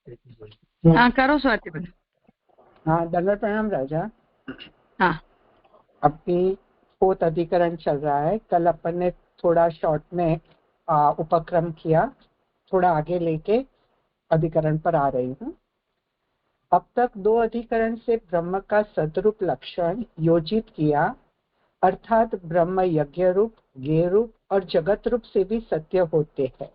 हाँ करो स्वाति बेटा। हाँ, दंडवत प्रणाम राजा। हाँ अभी 4th अधिकरण चल रहा है। कल अपन ने थोड़ा शॉर्ट में उपक्रम किया, थोड़ा आगे लेके अधिकरण पर आ रही हूँ। अब तक 2 अधिकरण से ब्रह्म का सदरूप लक्षण योजित किया, अर्थात ब्रह्म यज्ञ रूप, ज्ञेय रूप और जगत रूप से भी सत्य होते हैं।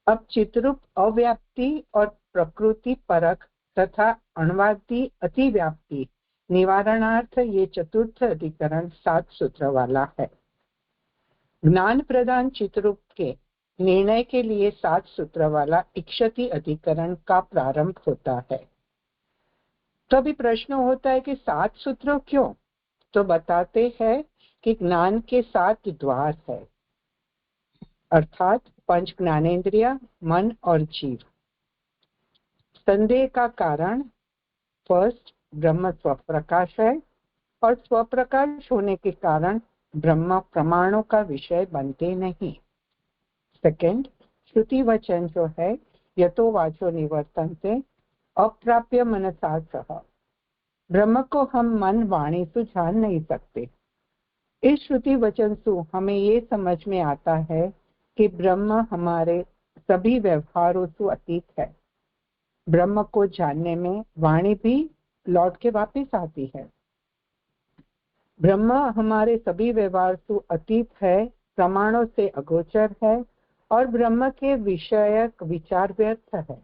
अब चित्रूप अव्याप्ति और प्रकृति परक तथा अण्वादि अतिव्याप्ति निवारणार्थ ये चतुर्थ अधिकरण 7 सूत्र वाला है। ज्ञान प्रदान चित्रूप के निर्णय के लिए 7 सूत्र वाला इक्षति अधिकरण का प्रारंभ होता है। तो अभी प्रश्न होता है कि 7 सूत्र क्यों? तो बताते हैं कि ज्ञान के 7 द्वार है, अर्थात पंच ज्ञानेन्द्रिय, मन और जीव। संदेह का कारण फर्स्ट ब्रह्म स्वप्रकाश है और स्वप्रकाश होने के कारण ब्रह्म प्रमाणों का विषय बनते नहीं। सेकंड, श्रुति वचन जो है यतो वाचो निवर्तन से अप्राप्य मनसा सह, ब्रह्म को हम मन वाणी से जान नहीं सकते। इस श्रुति वचन से हमें ये समझ में आता है कि ब्रह्म हमारे सभी व्यवहारों से अतीत है। ब्रह्म को जानने में वाणी भी लौट के वापस आती है। ब्रह्म हमारे सभी व्यवहार से अतीत है, प्रमाणों से अगोचर है और ब्रह्म के विषयक विचार व्यर्थ है।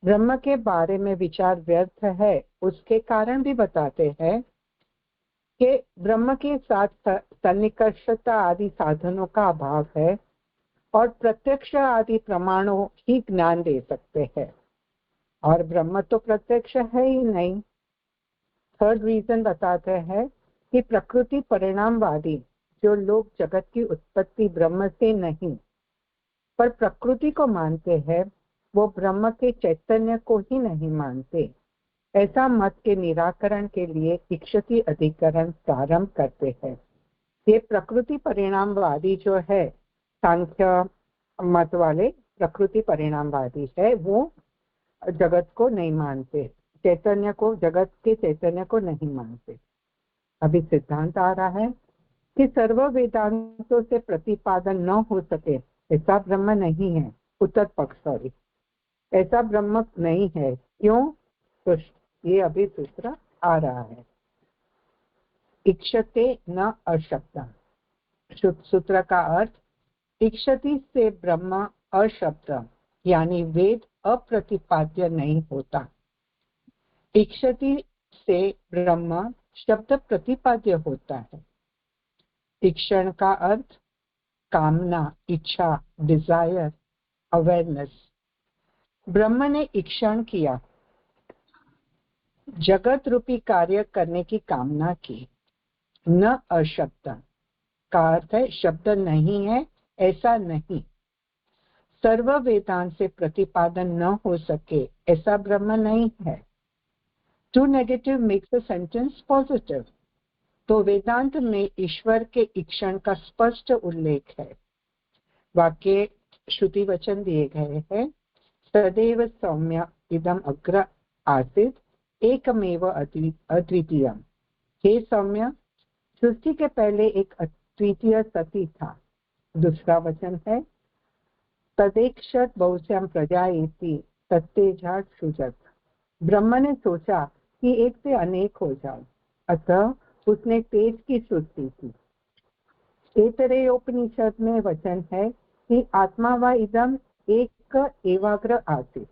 ब्रह्म के बारे में विचार व्यर्थ है, उसके कारण भी बताते हैं कि ब्रह्म के साथ सन्निकर्षता आदि साधनों का अभाव है और प्रत्यक्ष आदि प्रमाणों ही ज्ञान दे सकते हैं और ब्रह्म तो प्रत्यक्ष है ही नहीं। थर्ड रीजन बताते हैं कि प्रकृति परिणामवादी जो लोग जगत की उत्पत्ति ब्रह्म से नहीं पर प्रकृति को मानते हैं, वो ब्रह्म के चैतन्य को ही नहीं मानते। ऐसा मत के निराकरण के लिए इक्षति अधिकरण प्रारंभ करते हैं। ये प्रकृति परिणामवादी जो है, सांख्य मत वाले प्रकृति परिणामवादी है, वो जगत को नहीं मानते, चैतन्य को, जगत के चैतन्य को नहीं मानते। अभी सिद्धांत आ रहा है कि सर्व वेदांतों से प्रतिपादन न हो सके ऐसा ब्रह्म नहीं है। उत्तर पक्ष सॉरी, ऐसा ब्रह्म नहीं है। क्यों? तो ये अभी सूत्र आ रहा है। इक्षते न अशब्द। सूत्र का अर्थ, इक्षति से ब्रह्म अशब्द यानी वेद अप्रतिपाद्य नहीं होता। इक्षति से ब्रह्म शब्द प्रतिपाद्य होता है। इक्षण का अर्थ कामना, इच्छा, डिजायर, अवेयरनेस। ब्रह्म ने इक्षण किया, जगत रूपी कार्य करने की कामना की। न अशब्द का अर्थ है शब्द नहीं है, ऐसा नहीं। सर्व वेदांत से प्रतिपादन न हो सके ऐसा ब्रह्म नहीं है। Two negative makes a sentence positive. तो वेदांत में ईश्वर के इक्षण का स्पष्ट उल्लेख है। वाक्य श्रुति वचन दिए गए हैं, सदैव सौम्य इदम अग्र आसीत् एकमेव अद्वितीयम्। हे सौम्य, सृष्टि के पहले एक अद्वितीय सती था। दूसरा वचन है, तदेक्षत बहुश्याम प्रजायेति तत्तेजात् सृजत्। ब्रह्म ने सोचा कि एक से अनेक हो जाए, अतः उसने तेज की सृष्टि की। ऐतरेयोपनिषद में वचन है कि आत्मा व इदम एक एवाग्र आसीत्,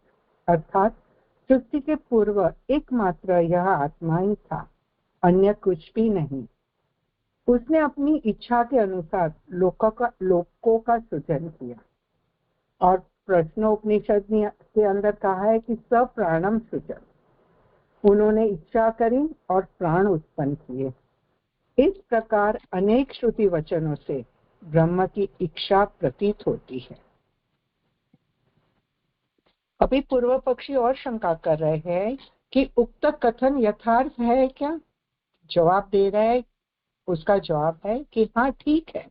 अर्थात सृष्टि के पूर्व एकमात्र यह आत्मा ही था, अन्य कुछ भी नहीं। उसने अपनी इच्छा के अनुसार लोकों का सृजन किया और प्रश्नोपनिषद के अंदर कहा है कि सब प्राणम सृजन। उन्होंने इच्छा करी और प्राण उत्पन्न किए। इस प्रकार अनेक श्रुति वचनों से ब्रह्म की इच्छा प्रतीत होती है। अभी पूर्व पक्षी और शंका कर रहे हैं कि उक्त कथन यथार्थ है क्या? जवाब दे रहा है, उसका जवाब है कि हाँ ठीक है।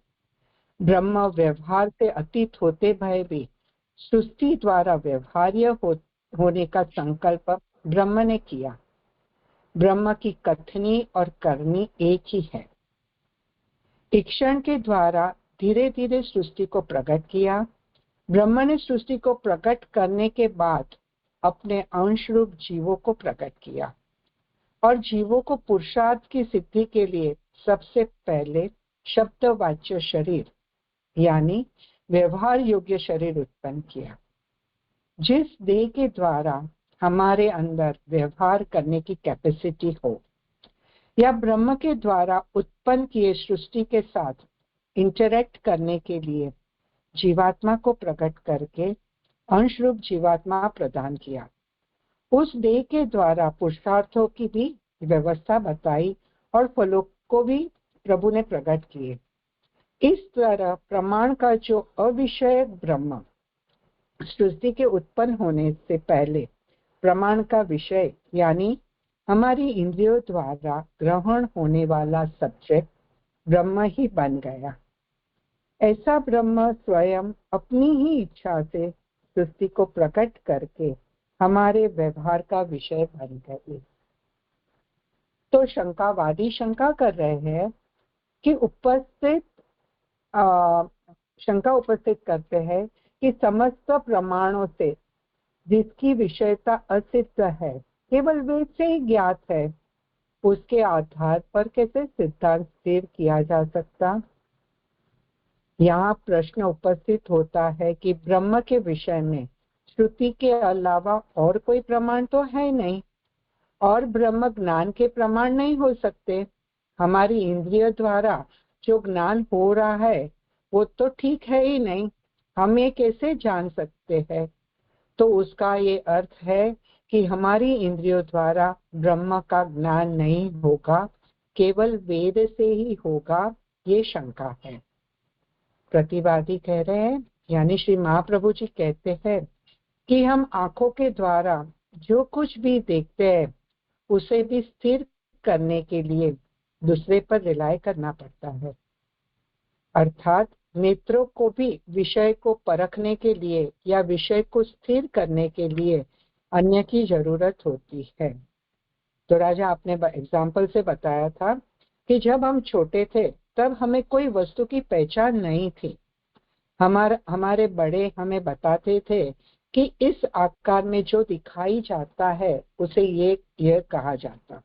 ब्रह्म व्यवहार से अतीत होते भय भी सृष्टि द्वारा व्यवहार्य होने का संकल्प ब्रह्म ने किया। ब्रह्म की कथनी और करनी एक ही है। ईक्षण के द्वारा धीरे धीरे सृष्टि को प्रकट किया। ब्रह्म ने सृष्टि को प्रकट करने के बाद अपने अंश रूप जीवों को प्रकट किया और जीवों को पुरुषार्थ की सिद्धि के लिए सबसे पहले शब्दवाच्य शरीर यानी व्यवहार योग्य शरीर उत्पन्न किया, जिस देह के द्वारा हमारे अंदर व्यवहार करने की कैपेसिटी हो, या ब्रह्म के द्वारा उत्पन्न किए सृष्टि के साथ इंटरैक्ट करने के लिए जीवात्मा को प्रकट करके अंश रूप जीवात्मा प्रदान किया। उस देह के द्वारा पुरुषार्थों की भी व्यवस्था बताई और फलों को भी प्रभु ने प्रकट किए। इस तरह प्रमाण का जो अविषयक ब्रह्म सृष्टि के उत्पन्न होने से पहले प्रमाण का विषय यानी हमारी इंद्रियों द्वारा ग्रहण होने वाला सब्जेक्ट ब्रह्म ही बन गया। ऐसा ब्रह्म स्वयं अपनी ही इच्छा से सृष्टि को प्रकट करके हमारे व्यवहार का विषय बन गए। तो शंकावादी शंका कर रहे हैं कि शंका उपस्थित करते हैं कि समस्त प्रमाणों से जिसकी विषयता असिद्ध है, केवल वेद से ही ज्ञात है, उसके आधार पर कैसे सिद्धांत स्थिर किया जा सकता। यहाँ प्रश्न उपस्थित होता है कि ब्रह्म के विषय में श्रुति के अलावा और कोई प्रमाण तो है नहीं और ब्रह्म ज्ञान के प्रमाण नहीं हो सकते। हमारी इंद्रिय द्वारा जो ज्ञान हो रहा है वो तो ठीक है ही नहीं, हम ये कैसे जान सकते हैं। तो उसका ये अर्थ है कि हमारी इंद्रियों द्वारा ब्रह्म का ज्ञान नहीं होगा, केवल वेद से ही होगा, ये शंका है। प्रतिवादी कह रहे हैं यानी श्री महाप्रभु जी कहते हैं कि हम आंखों के द्वारा जो कुछ भी देखते हैं उसे भी स्थिर करने के लिए दूसरे पर रिलाय करना पड़ता है। अर्थात नेत्रों को भी विषय को परखने के लिए या विषय को स्थिर करने के लिए अन्य की जरूरत होती है। तो राजा आपने एग्जाम्पल से बताया था कि जब हम छोटे थे तब हमें कोई वस्तु की पहचान नहीं थी। हमारे बड़े हमें बताते थे कि इस आकार में जो दिखाई जाता है उसे ये कहा जाता।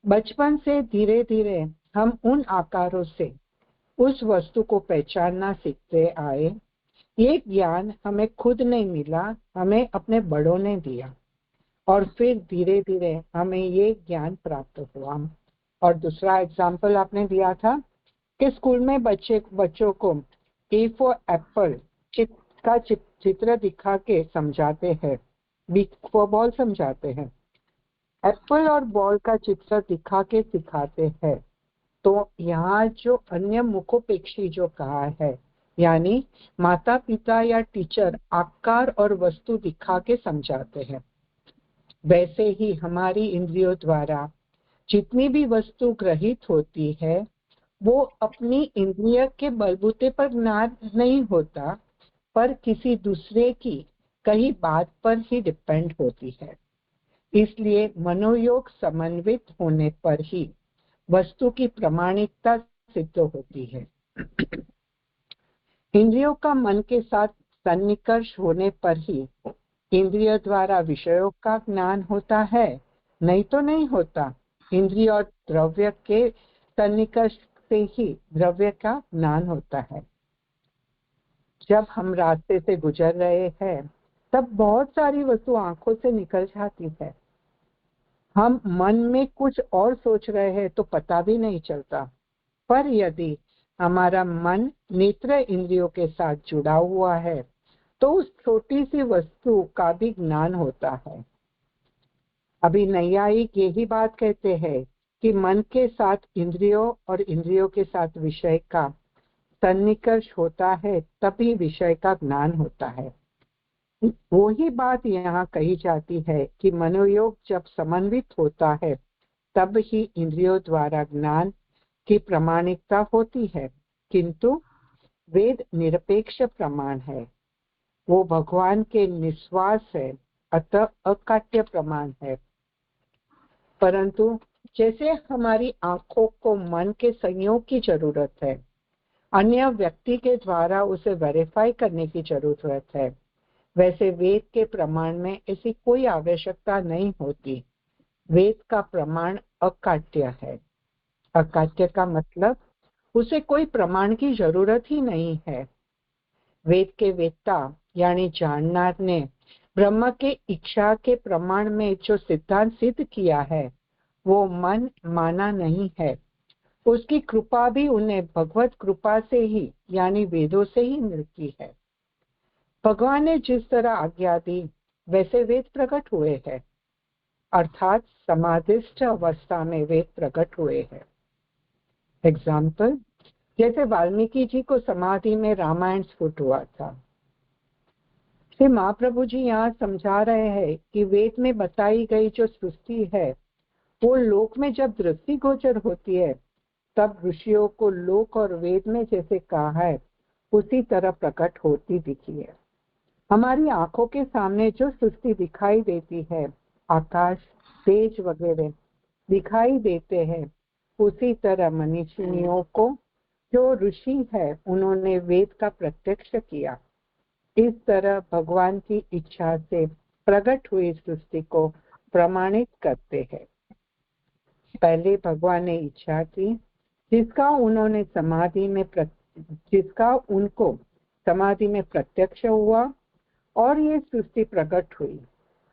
बचपन से धीरे धीरे हम उन आकारों से उस वस्तु को पहचानना सीखते आए। ये ज्ञान हमें खुद नहीं मिला, हमें अपने बड़ों ने दिया और फिर धीरे धीरे हमें ये ज्ञान प्राप्त हुआ। और दूसरा एग्जाम्पल आपने दिया था कि स्कूल में बच्चों को ए फॉर एप्पल का चित्र दिखा के समझाते हैं, बी फॉर बॉल समझाते हैं, एप्पल और बॉल का चित्र दिखा के सिखाते हैं। तो यहाँ जो अन्य मुखोपेक्षी जो कहा है यानी माता पिता या टीचर आकार और वस्तु दिखा के समझाते हैं, वैसे ही हमारी इंद्रियों द्वारा जितनी भी वस्तु ग्रहित होती है वो अपनी इंद्रिय के बलबूते पर ज्ञान नहीं होता, पर किसी दूसरे की कही बात पर ही डिपेंड होती है। इसलिए मनोयोग समन्वित होने पर ही वस्तु की प्रामाणिकता सिद्ध होती है। इंद्रियों का मन के साथ सन्निकर्ष होने पर ही इंद्रिय द्वारा विषयों का ज्ञान होता है, नहीं तो नहीं होता। इंद्रिय और द्रव्य के सन्निकर्ष से ही द्रव्य का ज्ञान होता है। जब हम रास्ते से गुजर रहे हैं तब बहुत सारी वस्तु आंखों से निकल जाती है, हम मन में कुछ और सोच रहे हैं तो पता भी नहीं चलता। पर यदि हमारा मन नेत्र इंद्रियों के साथ जुड़ा हुआ है तो उस छोटी सी वस्तु का भी ज्ञान होता है। अभी नैयायिक यही बात कहते हैं कि मन के साथ इंद्रियों और इंद्रियों के साथ विषय का सन्निकर्ष होता है, तभी विषय का ज्ञान होता है। वही बात यहाँ कही जाती है कि मनोयोग जब समन्वित होता है तब ही इंद्रियों द्वारा ज्ञान की प्रामाणिकता होती है। किंतु वेद निरपेक्ष प्रमाण है, वो भगवान के निश्वास है अतः अकाट्य प्रमाण है। परंतु जैसे हमारी आंखों को मन के संयोग की जरूरत है, अन्य व्यक्ति के द्वारा उसे वेरीफाई करने की जरूरत है, वैसे वेद के प्रमाण में ऐसी कोई आवश्यकता नहीं होती। वेद का प्रमाण अकाट्य है। अकाट्य का मतलब उसे कोई प्रमाण की जरूरत ही नहीं है। वेद के वेदता यानी जाननार ने ब्रह्म के इच्छा के प्रमाण में जो सिद्धांत सिद्ध किया है वो मन माना नहीं है। उसकी कृपा भी उन्हें भगवत कृपा से ही यानी वेदों से ही मिलती है। भगवान ने जिस तरह आज्ञा दी वैसे वेद प्रकट हुए हैं, अर्थात समाधिस्थ अवस्था में वेद प्रकट हुए हैं। एग्जाम्पल, जैसे वाल्मीकि जी को समाधि में रामायण स्फुट हुआ था। श्री महाप्रभु जी यहाँ समझा रहे हैं कि वेद में बताई गई जो सृष्टि है वो लोक में जब दृष्टिगोचर होती है तब ऋषियों को लोक और वेद में जैसे कहा है उसी तरह प्रकट होती दिखी है। हमारी आंखों के सामने जो सृष्टि दिखाई देती है, आकाश, तेज वगैरह दिखाई देते हैं, उसी तरह मनीषियों को जो ऋषि है उन्होंने वेद का प्रत्यक्ष किया। इस तरह भगवान की इच्छा से प्रकट हुई सृष्टि को प्रमाणित करते हैं। पहले भगवान ने इच्छा की जिसका उनको समाधि में प्रत्यक्ष हुआ और ये सृष्टि प्रकट हुई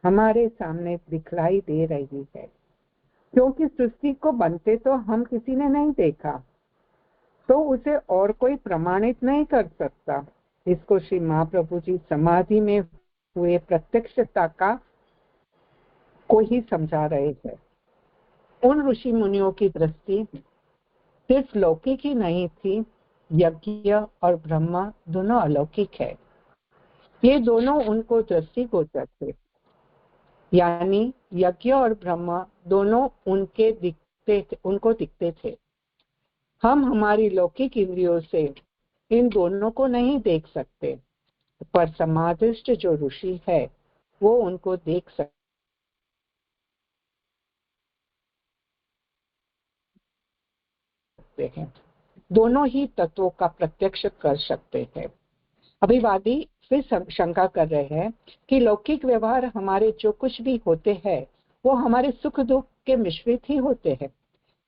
हमारे सामने दिखलाई दे रही है। क्योंकि सृष्टि को बनते तो हम किसी ने नहीं देखा तो उसे और कोई प्रमाणित नहीं कर सकता। इसको श्री महाप्रभु जी समाधि में हुए प्रत्यक्षता का को ही समझा रहे हैं। उन ऋषि मुनियों की दृष्टि सिर्फ लौकिक ही नहीं थी, यज्ञ और ब्रह्मा दोनों अलौकिक है। ये दोनों उनको दृष्टिगोचर थे, यानी यज्ञ और ब्रह्मा दोनों उनको दिखते थे। हम हमारी लौकिक इंद्रियों से इन दोनों को नहीं देख सकते, पर समाधिस्थ जो ऋषि है वो उनको देख सकते हैं, दोनों ही तत्वों का प्रत्यक्ष कर सकते हैं। अभिवादी फिर शंका कर रहे हैं कि लौकिक व्यवहार हमारे जो कुछ भी होते हैं वो हमारे सुख दुख के मिश्रित ही होते हैं।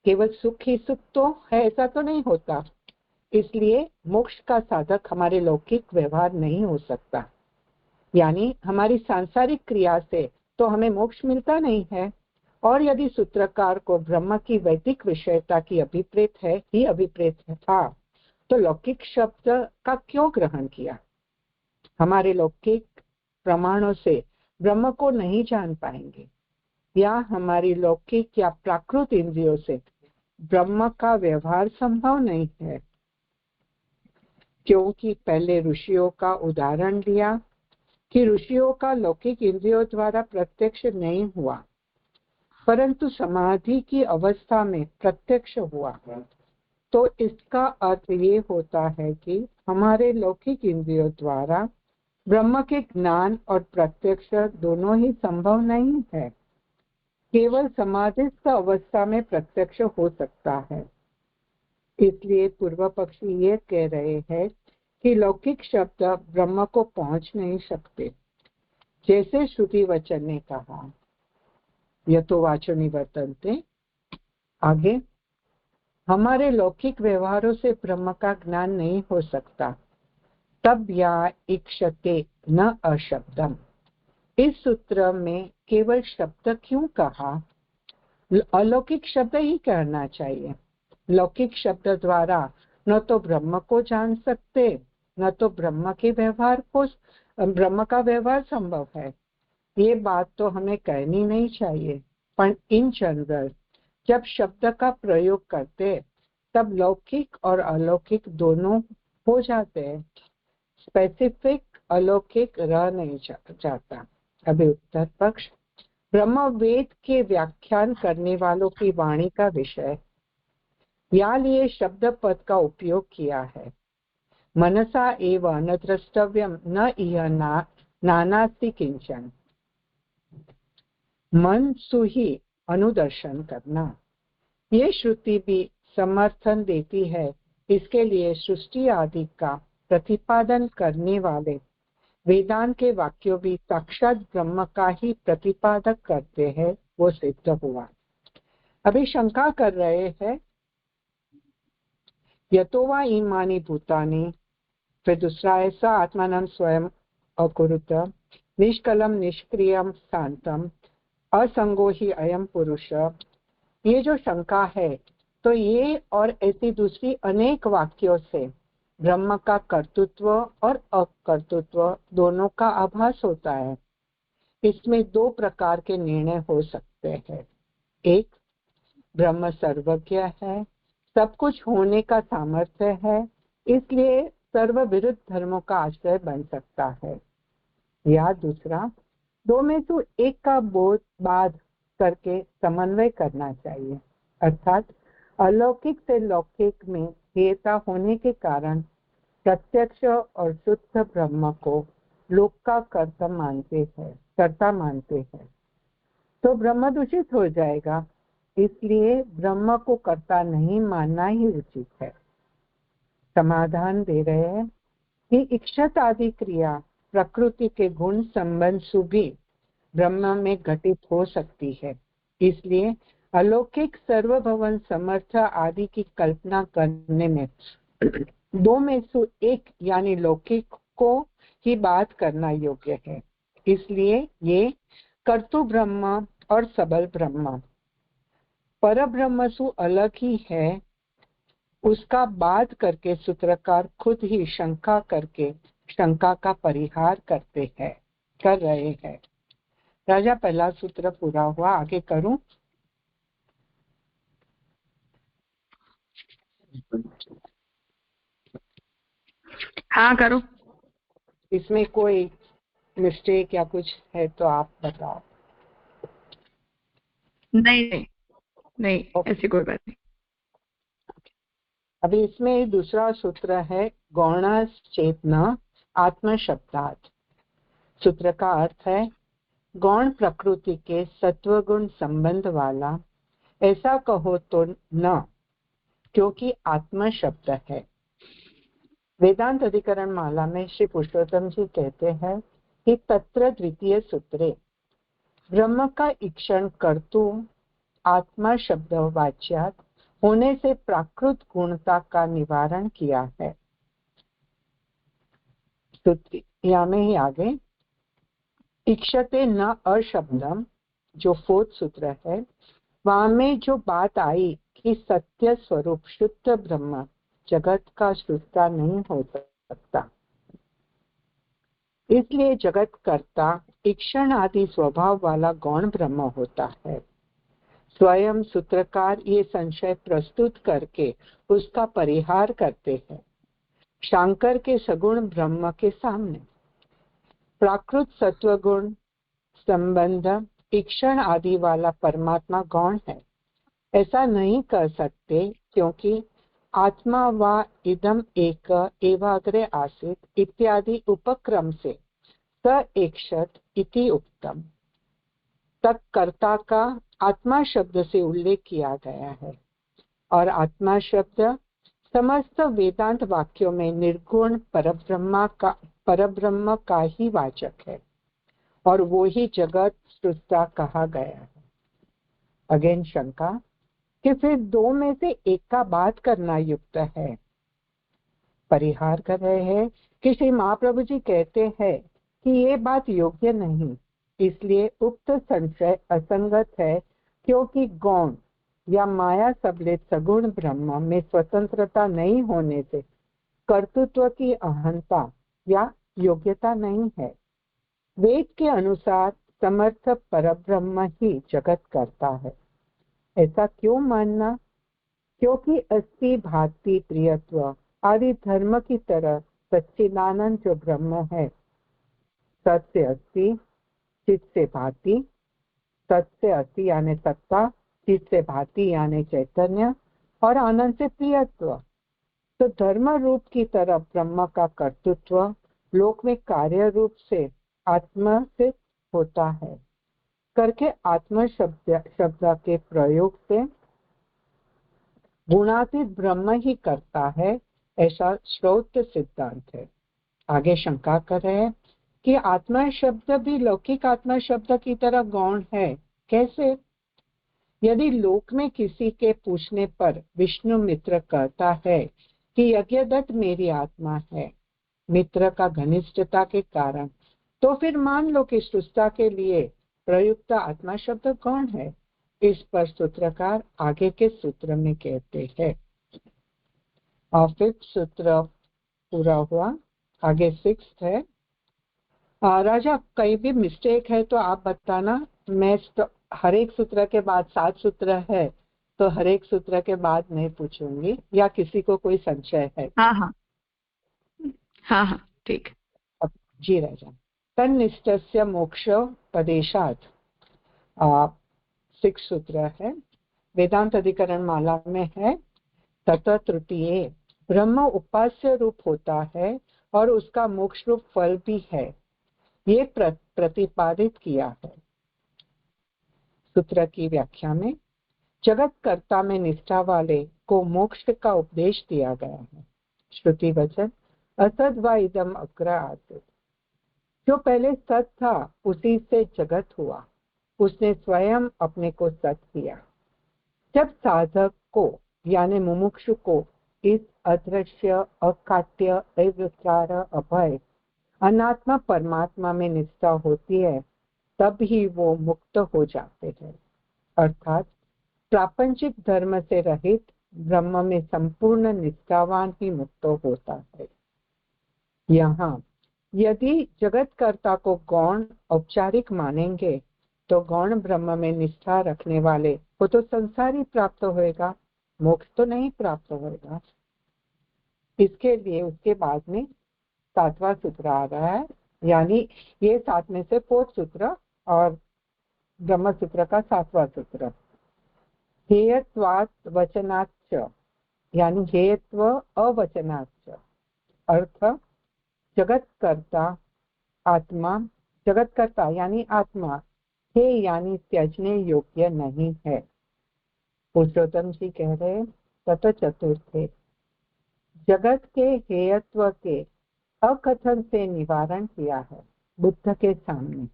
केवल सुख ही सुख तो है ऐसा तो नहीं होता, इसलिए मोक्ष का साधक हमारे लौकिक व्यवहार नहीं हो सकता। यानी हमारी सांसारिक क्रिया से तो हमें मोक्ष मिलता नहीं है। और यदि सूत्रकार को ब्रह्म की वैदिक विषयता की अभिप्रेत था तो लौकिक शब्द का क्यों ग्रहण किया? हमारे लौकिक प्रमाणों से ब्रह्म को नहीं जान पाएंगे या हमारी लौकिक या प्राकृत इंद्रियों से ब्रह्म का व्यवहार संभव नहीं है। क्योंकि पहले ऋषियों का उदाहरण दिया कि ऋषियों का लौकिक इंद्रियों द्वारा प्रत्यक्ष नहीं हुआ, परंतु समाधि की अवस्था में प्रत्यक्ष हुआ। तो इसका अर्थ ये होता है कि हमारे लौकिक इंद्रियों द्वारा ब्रह्म के ज्ञान और प्रत्यक्ष दोनों ही संभव नहीं है। केवल समाधिस्थ अवस्था में प्रत्यक्ष हो सकता है। इसलिए पूर्व पक्षी ये कह रहे हैं कि लौकिक शब्द ब्रह्म को पहुंच नहीं सकते। जैसे श्रुति वचन ने कहा, यतो वाचो निवर्तन्ते, आगे हमारे लौकिक व्यवहारों से ब्रह्म का ज्ञान नहीं हो सकता। तब या इक्षते न अशब्दम, इस सूत्र में केवल शब्द क्यों कहा? अलौकिक शब्द ही कहना चाहिए। लौकिक शब्द द्वारा न तो ब्रह्म को जान सकते न तो ब्रह्म का व्यवहार संभव है। ये बात तो हमें कहनी नहीं चाहिए, पर इन जनरल जब शब्द का प्रयोग करते तब लौकिक और अलौकिक दोनों हो जाते हैं। स्पेसिफिक अलौकिक रह नहीं जाता। अभी उत्तर पक्ष, ब्रह्म वेद के व्याख्यान करने वालों की वाणी का विषय, या लिए शब्द पद का उपयोग किया है। मनसा एव न द्रष्टव्यम न इह नानास्ति किंचन। मन सु ही अनुदर्शन करना। ये श्रुति भी समर्थन देती है। इसके लिए सृष्टि आदि का प्रतिपादन करने वाले वेदांत के वाक्यों भी साक्षात ब्रह्म का ही प्रतिपादक करते हैं, वो सिद्ध हुआ। अभी शंका कर रहे हैं, यतो वा इमानि भूतानि, फिर दूसरा ऐसा आत्मानं स्वयं अकुरुत, निष्कलम निष्क्रियम शांतम, असंगो ही अयम पुरुष। ये जो शंका है, तो ये और ऐसी दूसरी अनेक वाक्यों से ब्रह्म का कर्तृत्व और अकर्तृत्व दोनों का आभास होता है। इसमें दो प्रकार के निर्णय हो सकते हैं। एक, ब्रह्म सर्वज्ञ है, सब कुछ होने का सामर्थ्य है, इसलिए सर्व विरुद्ध धर्मों का आश्रय बन सकता है। या दूसरा, दो में से एक का बोध बाध करके समन्वय करना चाहिए, अर्थात अलौकिक से लौकिक में हेयता होने के कारण प्रत्यक्ष और शुद्ध ब्रह्म को लोक का कर्ता मानते हैं, तो ब्रह्म दूषित हो जाएगा। इसलिए ब्रह्म को कर्ता नहीं मानना ही उचित है। समाधान दे रहे हैं कि इक्षत आदि क्रिया प्रकृति के गुण संबंध से भी ब्रह्म में घटित हो सकती है। इसलिए अलौकिक सर्वभवन समर्थ आदि की कल्पना करने में दो में से एक यानी लौकिक को ही बात करना योग्य है। इसलिए ये कर्तु ब्रह्म और सबल ब्रह्म पर ब्रह्म से अलग ही है, उसका बात करके सूत्रकार खुद ही शंका करके शंका का परिहार कर रहे हैं। राजा, पहला सूत्र पूरा हुआ, आगे करूं? हाँ करो। इसमें कोई मिस्टेक या कुछ है तो आप बताओ। नहीं नहीं नहीं, ऐसी कोई बात नहीं। अभी इसमें दूसरा सूत्र है गौण चेतना आत्म शब्दार्थ। सूत्र का अर्थ है गौण प्रकृति के सत्वगुण संबंध वाला, ऐसा कहो तो न, क्योंकि आत्मा शब्द है। वेदांत अधिकरण माला में श्री पुरुषोत्तम जी कहते हैं कि तत्र द्वितीय सूत्रे ब्रह्म का ईक्षण कर्तु आत्मा शब्द वाच्यात होने से प्राकृत गुणता का निवारण किया है। सूत्र में ही आगे इक्षते न अशब्दम, जो फोर्थ सूत्र है, वहां में जो बात आई कि सत्य स्वरूप शुद्ध ब्रह्म जगत का सृष्टा नहीं हो सकता, इसलिए जगत कर्ता ईक्षण आदि स्वभाव वाला गौण ब्रह्म होता है। स्वयं सूत्रकार ये संशय प्रस्तुत करके उसका परिहार करते हैं। शांकर के सगुण ब्रह्म के सामने प्राकृत सत्वगुण संबंध ईक्षण आदि वाला परमात्मा गौण है, ऐसा नहीं कर सकते, क्योंकि आत्मा वा इदम एक एवाग्रे आसीत इत्यादि उपक्रम से स एकशत इति उक्तम तक कर्ता का आत्मा शब्द से उल्लेख किया गया है, और आत्मा शब्द समस्त वेदांत वाक्यों में निर्गुण परब्रह्म का ही वाचक है, और वो ही जगत सृष्टा कहा गया है। अगेन शंका कि फिर दो में से एक का बात करना युक्त है। परिहार कर रहे हैं कि श्री महाप्रभु जी कहते हैं कि ये बात योग्य नहीं, इसलिए उक्त संशय असंगत है, क्योंकि गौण या माया सबलित सगुण ब्रह्म में स्वतंत्रता नहीं होने से कर्तृत्व की अहंता या योग्यता नहीं है। वेद के अनुसार समर्थ परब्रह्म ही जगत करता है। ऐसा क्यों मानना? क्योंकि अस्ति भाति प्रियत्व आदि धर्म की तरह सच्चिदानंद जो ब्रह्म है, सत से अस्ति, चित से भाति, सत से अस्ति यानी सत्ता, चित से भाति यानी चैतन्य, और आनंद से प्रियत्व, तो धर्म रूप की तरह ब्रह्म का कर्तृत्व लोक में कार्य रूप से आत्मा से होता है। करके आत्मा शब्द के प्रयोग से गुणातीत ब्रह्म ही करता है, ऐसा श्रौत सिद्धांत है। आगे शंका कर रहे हैं कि आत्मा शब्द भी लौकिक आत्मा शब्द की तरह गौण है, कैसे? यदि लोक में किसी के पूछने पर विष्णु मित्र कहता है कि यज्ञदत्त मेरी आत्मा है, मित्र का घनिष्ठता के कारण, तो फिर मान लो कि सुस्ता के लिए प्रयुक्त आत्मा शब्द कौन है? इस पर सूत्रकार आगे के सूत्र में कहते हैं। और 5th सूत्र पूरा हुआ, आगे 6th है। राजा कहीं भी मिस्टेक है तो आप बताना, मैं हर एक सूत्र के बाद 7 सूत्र है तो हर एक सूत्र के बाद नहीं पूछूंगी, या किसी को कोई संशय है? हाँ हाँ हाँ हाँ ठीक। जी राजा। तन्निष्ठस्य मोक्षोपदेशात् 6 सूत्र है, वेदांत अधिकरण माला में है। तथा तृतीय ब्रह्म उपास्य रूप होता है और उसका मोक्ष रूप फल भी है, ये प्रतिपादित किया है। सूत्र की व्याख्या में जगत कर्ता में निष्ठा वाले को मोक्ष का उपदेश दिया गया है। श्रुति वचन असद व इदम अग्र आसित, जो पहले सत था उसी से जगत हुआ, उसने स्वयं अपने को सत किया। जब साधक को यानी मुमुक्षु को इस अदृश्य, अकाट्य, अविकार, अभय अनात्मा परमात्मा में निष्ठा होती है, तब ही वो मुक्त हो जाते हैं, अर्थात प्रापंचिक धर्म से रहित ब्रह्म में संपूर्ण निष्ठावान ही मुक्त होता है। यहाँ यदि जगतकर्ता को गौण औपचारिक मानेंगे तो गौण ब्रह्म में निष्ठा रखने वाले को तो संसार ही प्राप्त होएगा, मोक्ष तो नहीं प्राप्त होएगा। इसके लिए उसके बाद में 7वां सूत्र आ रहा है, यानी ये 7 में से 4th सूत्र और ब्रह्म सूत्र का 7वां सूत्र। हेयत्वात् वचनाच्च, यानी हेयत्व अवचनाच्च, अर्थ जगतकर्ता आत्मा, जगतकर्ता यानी आत्मा हे यानी त्याजने योग्य नहीं है। पुरुषोत्तम जी कह रहे तथा चतुर्थे जगत के हेयत्व के अकथन से निवारण किया है बुद्ध के सामने।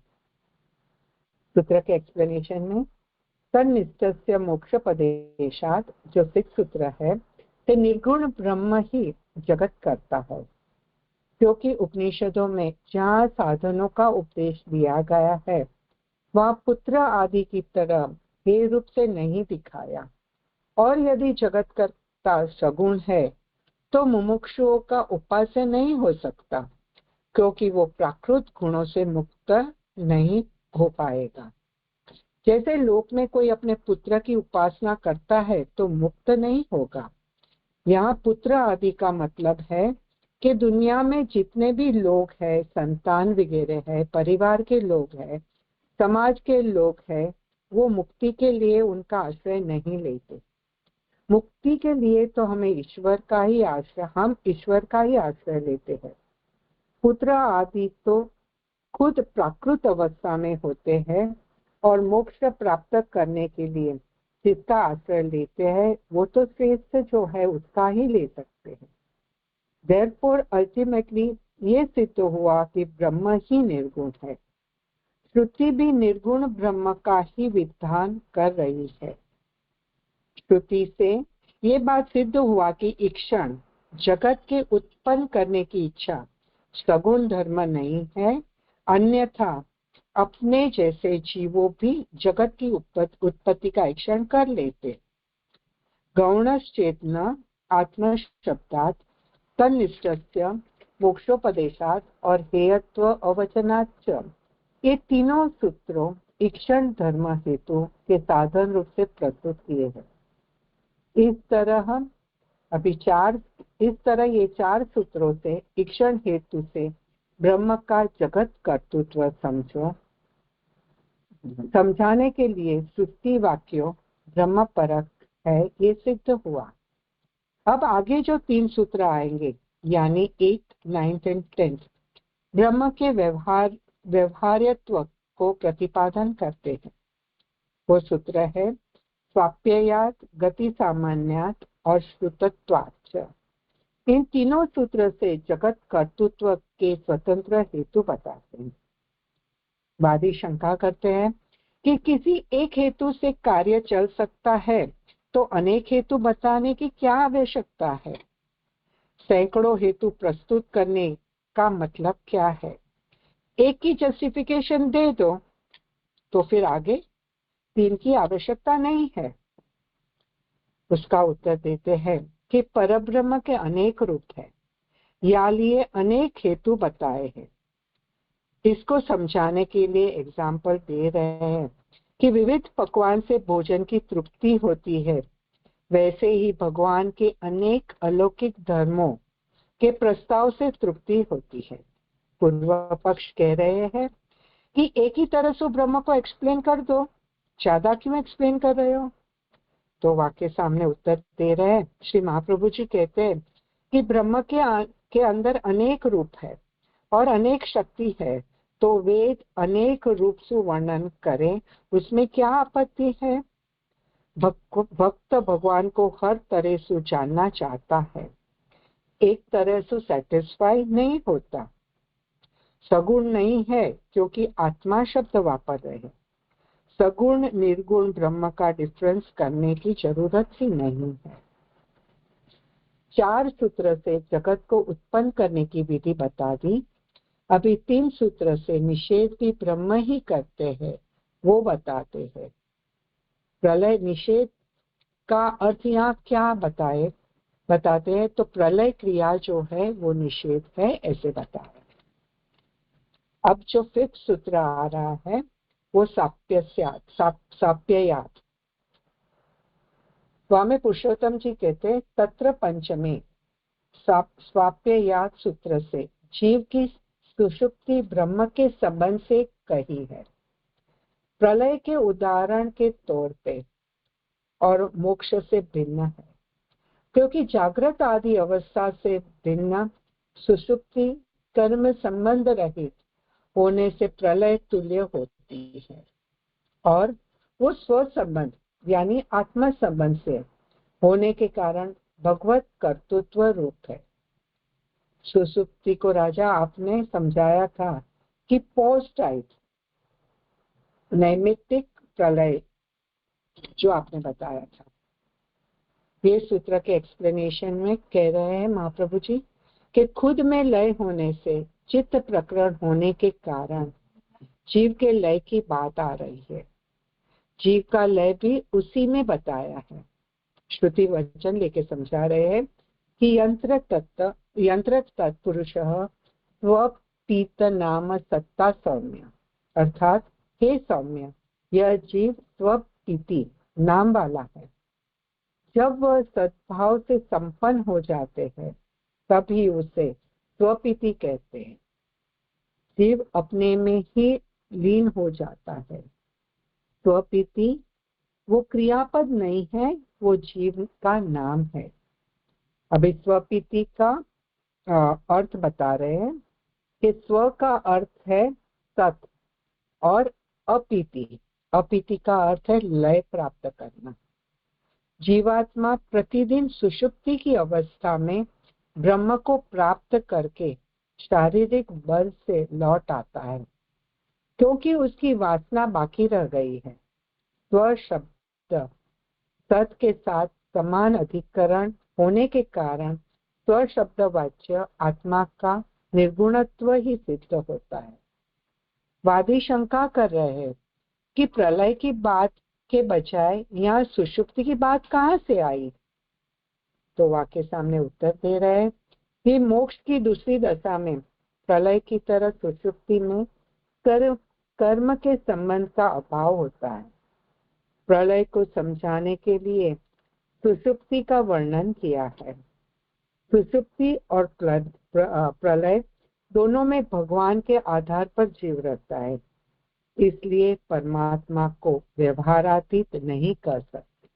सूत्र के एक्सप्लेनेशन में तन्निष्ठस्य मोक्षोपदेशात्, जो 6 सूत्र है, ते निर्गुण ब्रह्म ही जगत करता है, क्योंकि उपनिषदों में जहाँ साधनों का उपदेश दिया गया है वहाँ पुत्र आदि की तरह हे रूप से नहीं दिखाया, और यदि जगत करता सगुण है तो मुमुक्षुओं का उपास्य नहीं हो सकता, क्योंकि वो प्राकृत गुणों से मुक्त नहीं हो पाएगा। जैसे लोक में कोई अपने पुत्र की उपासना करता है तो मुक्त नहीं होगा। यहाँ पुत्र आदि का मतलब है कि दुनिया में जितने भी लोग हैं, संतान वगैरह है, परिवार के लोग हैं, समाज के लोग हैं, वो मुक्ति के लिए उनका आश्रय नहीं लेते। मुक्ति के लिए तो हम ईश्वर का ही आश्रय लेते हैं। पुत्र आदि तो खुद प्राकृत अवस्था में होते हैं और मोक्ष प्राप्त करने के लिए जिसका आश्रय लेते हैं वो तो श्रेष्ठ जो है उसका ही ले सकते हैं। Therefore, ultimately ये सिद्ध हुआ कि ब्रह्म ही निर्गुण है। श्रुति भी निर्गुण ब्रह्म का ही विधान कर रही है। श्रुति से ये बात सिद्ध हुआ कि इक्षण जगत के उत्पन्न करने की इच्छा सगुण धर्म नहीं है, अन्यथा अपने जैसे जीवों भी जगत की उत्पत्ति का इक्षण कर लेते। गौणश्चेतना आत्म शब्दात् तन्निष्ठस्य मोक्षोपदेशात् और हेयत्व अवचनाच्च, ये तीनों सूत्रों इक्षण धर्म हेतु के साधन रूप से प्रस्तुत किए हैं। इस तरह ये 4 सूत्रों से इक्षण हेतु से ब्रह्म का जगत कर्तृत्व समझाने के लिए श्रुति वाक्यों ब्रह्म परक है, ये सिद्ध हुआ। अब आगे जो 3 सूत्र आएंगे यानी 8th, 9th and 10th ब्रह्म के व्यवहार्यत्व को प्रतिपादन करते हैं। वो सूत्र है स्वाप्ययात, गति सामान्यात और श्रुतत्वाच्च। इन तीनों सूत्र से जगत कर्तृत्व के स्वतंत्र हेतु बताते हैं। वादी शंका करते हैं कि किसी एक हेतु से कार्य चल सकता है तो अनेक हेतु बताने की क्या आवश्यकता है? सैकड़ों हेतु प्रस्तुत करने का मतलब क्या है? एक की जस्टिफिकेशन दे दो तो फिर आगे तीन की आवश्यकता नहीं है। उसका उत्तर देते हैं कि परब्रह्म के अनेक रूप है, या लिए अनेक हेतु बताए हैं। इसको समझाने के लिए एग्जाम्पल दे रहे हैं कि विविध पकवान से भोजन की तृप्ति होती है, वैसे ही भगवान के अनेक अलौकिक धर्मों के प्रस्ताव से तृप्ति होती है। पूर्व पक्ष कह रहे हैं कि एक ही तरह से ब्रह्म को एक्सप्लेन कर दो, ज्यादा क्यों एक्सप्लेन कर रहे हो? तो वाक्य सामने उत्तर दे रहे हैं। श्री महाप्रभु जी कहते हैं कि ब्रह्म के अंदर अनेक रूप है और अनेक शक्ति है, तो वेद अनेक रूप से वर्णन करें, उसमें क्या आपत्ति है? भक्त भगवान को हर तरह से जानना चाहता है, एक तरह से सेटिस्फाई नहीं होता। सगुण नहीं है क्योंकि आत्मा शब्द वापर रहे हैं। सगुण निर्गुण ब्रह्म का डिफरेंस करने की जरूरत ही नहीं है। चार सूत्र से जगत को उत्पन्न करने की विधि बता दी। अभी तीन सूत्र से निषेध भी ब्रह्म ही करते हैं, वो बताते हैं। प्रलय निषेध का अर्थ यहाँ क्या बताते हैं? तो प्रलय क्रिया जो है वो निषेध है, ऐसे बताए। अब जो फिफ्थ सूत्र आ रहा है वो साप्ययात। स्वामी पुरुषोत्तम जी कहते तत्र पंचमे स्वाप्ययात सूत्र से जीव की सुषुप्ति ब्रह्म के संबंध से कही है, प्रलय के उदाहरण के तौर पे और मोक्ष से भिन्न है, क्योंकि जागृत आदि अवस्था से भिन्न सुषुप्ति कर्म संबंध रहित होने से प्रलय तुल्य होती है, और वो स्व संबंध यानी आत्मा संबंध से होने के कारण भगवत कर्तृत्व रूप है। सुसुप्ति को राजा आपने समझाया था कि पोस्ट टाइप नैमित्तिक प्रलय जो आपने बताया था। ये सूत्र के एक्सप्लेनेशन में कह रहे हैं महाप्रभु जी कि खुद में लय होने से चित्त प्रकरण होने के कारण जीव के लय की बात आ रही है। जीव का लय भी उसी में बताया है। श्रुति वचन लेके समझा रहे हैं कि यंत्र तत्पुरुष स्वपीत नाम सत्ता सौम्य, अर्थात हे सौम्य, यह जीव स्वपीति नाम वाला है। जब वह सद्भाव से संपन्न हो जाते हैं तभी उसे स्वपीति कहते हैं। जीव अपने में ही लीन हो जाता है। स्वपीति वो क्रियापद नहीं है, वो जीव का नाम है। अभी स्वपीति का अर्थ बता रहे हैं कि स्व का अर्थ है सत और अपीति का अर्थ है लय प्राप्त करना। जीवात्मा प्रतिदिन सुषुप्ति की अवस्था में ब्रह्म को प्राप्त करके शारीरिक बल से लौट आता है, क्योंकि उसकी वासना बाकी रह गई है। स्व शब्द सत के साथ समान अधिकरण होने के कारण स्व शब्द वाच्य आत्मा का निर्गुणत्व ही सिद्ध होता है। वादी शंका कर रहे हैं कि प्रलय की बात के बजाय यहाँ सुषुप्ति की बात कहाँ से आई? तो वाक्य सामने उत्तर दे रहे हैं कि मोक्ष की दूसरी दशा में प्रलय की तरह सुषुप्ति में कर्म के संबंध का अभाव होता है। प्रलय को समझाने के लिए सुषुप्ति का वर्णन किया है। सुषुप्ति और प्रलय दोनों में भगवान के आधार पर जीव रहता है, इसलिए परमात्मा को व्यवहारातीत नहीं कर सकते।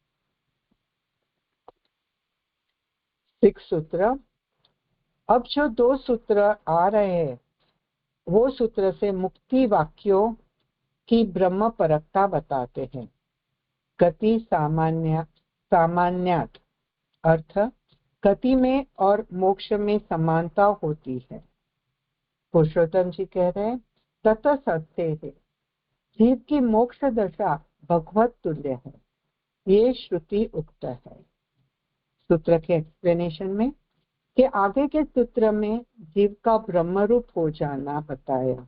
6 सूत्र। अब जो 2 सूत्र आ रहे हैं वो सूत्र से मुक्ति वाक्यों की ब्रह्म परकता बताते हैं। गति सामान्यात अर्थ गति में और मोक्ष में समानता होती है। पुरुषोत्तम जी कह रहे हैं ततः सत्य है, जीव की मोक्ष दशा भगवत तुल्य है, ये श्रुति उक्त है। सूत्र के एक्सप्लेनेशन में कि आगे के सूत्र में जीव का ब्रह्म रूप हो जाना बताया।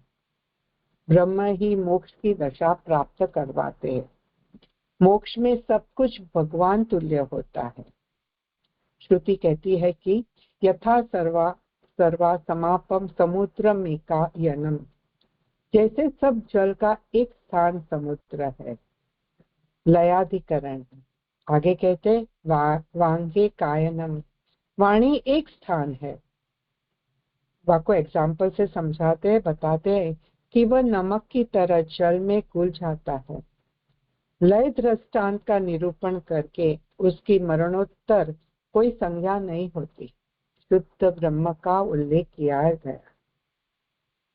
ब्रह्म ही मोक्ष की दशा प्राप्त करवाते हैं। मोक्ष में सब कुछ भगवान तुल्य होता है। श्रुति कहती है कि यथा सर्वा समापम समुद्रमेकायनम, जैसे सब जल का एक स्थान समुद्र है। लयाधिकरण आगे कहते वांगे कायनम, वाणी एक स्थान है। वाको एग्जाम्पल से समझाते हैं, बताते हैं कि वह नमक की तरह जल में घुल जाता है। लय दृष्टांत का निरूपण करके उसकी मरणोत्तर कोई संज्ञा नहीं होती। शुद्ध ब्रह्म का उल्लेख किया गया।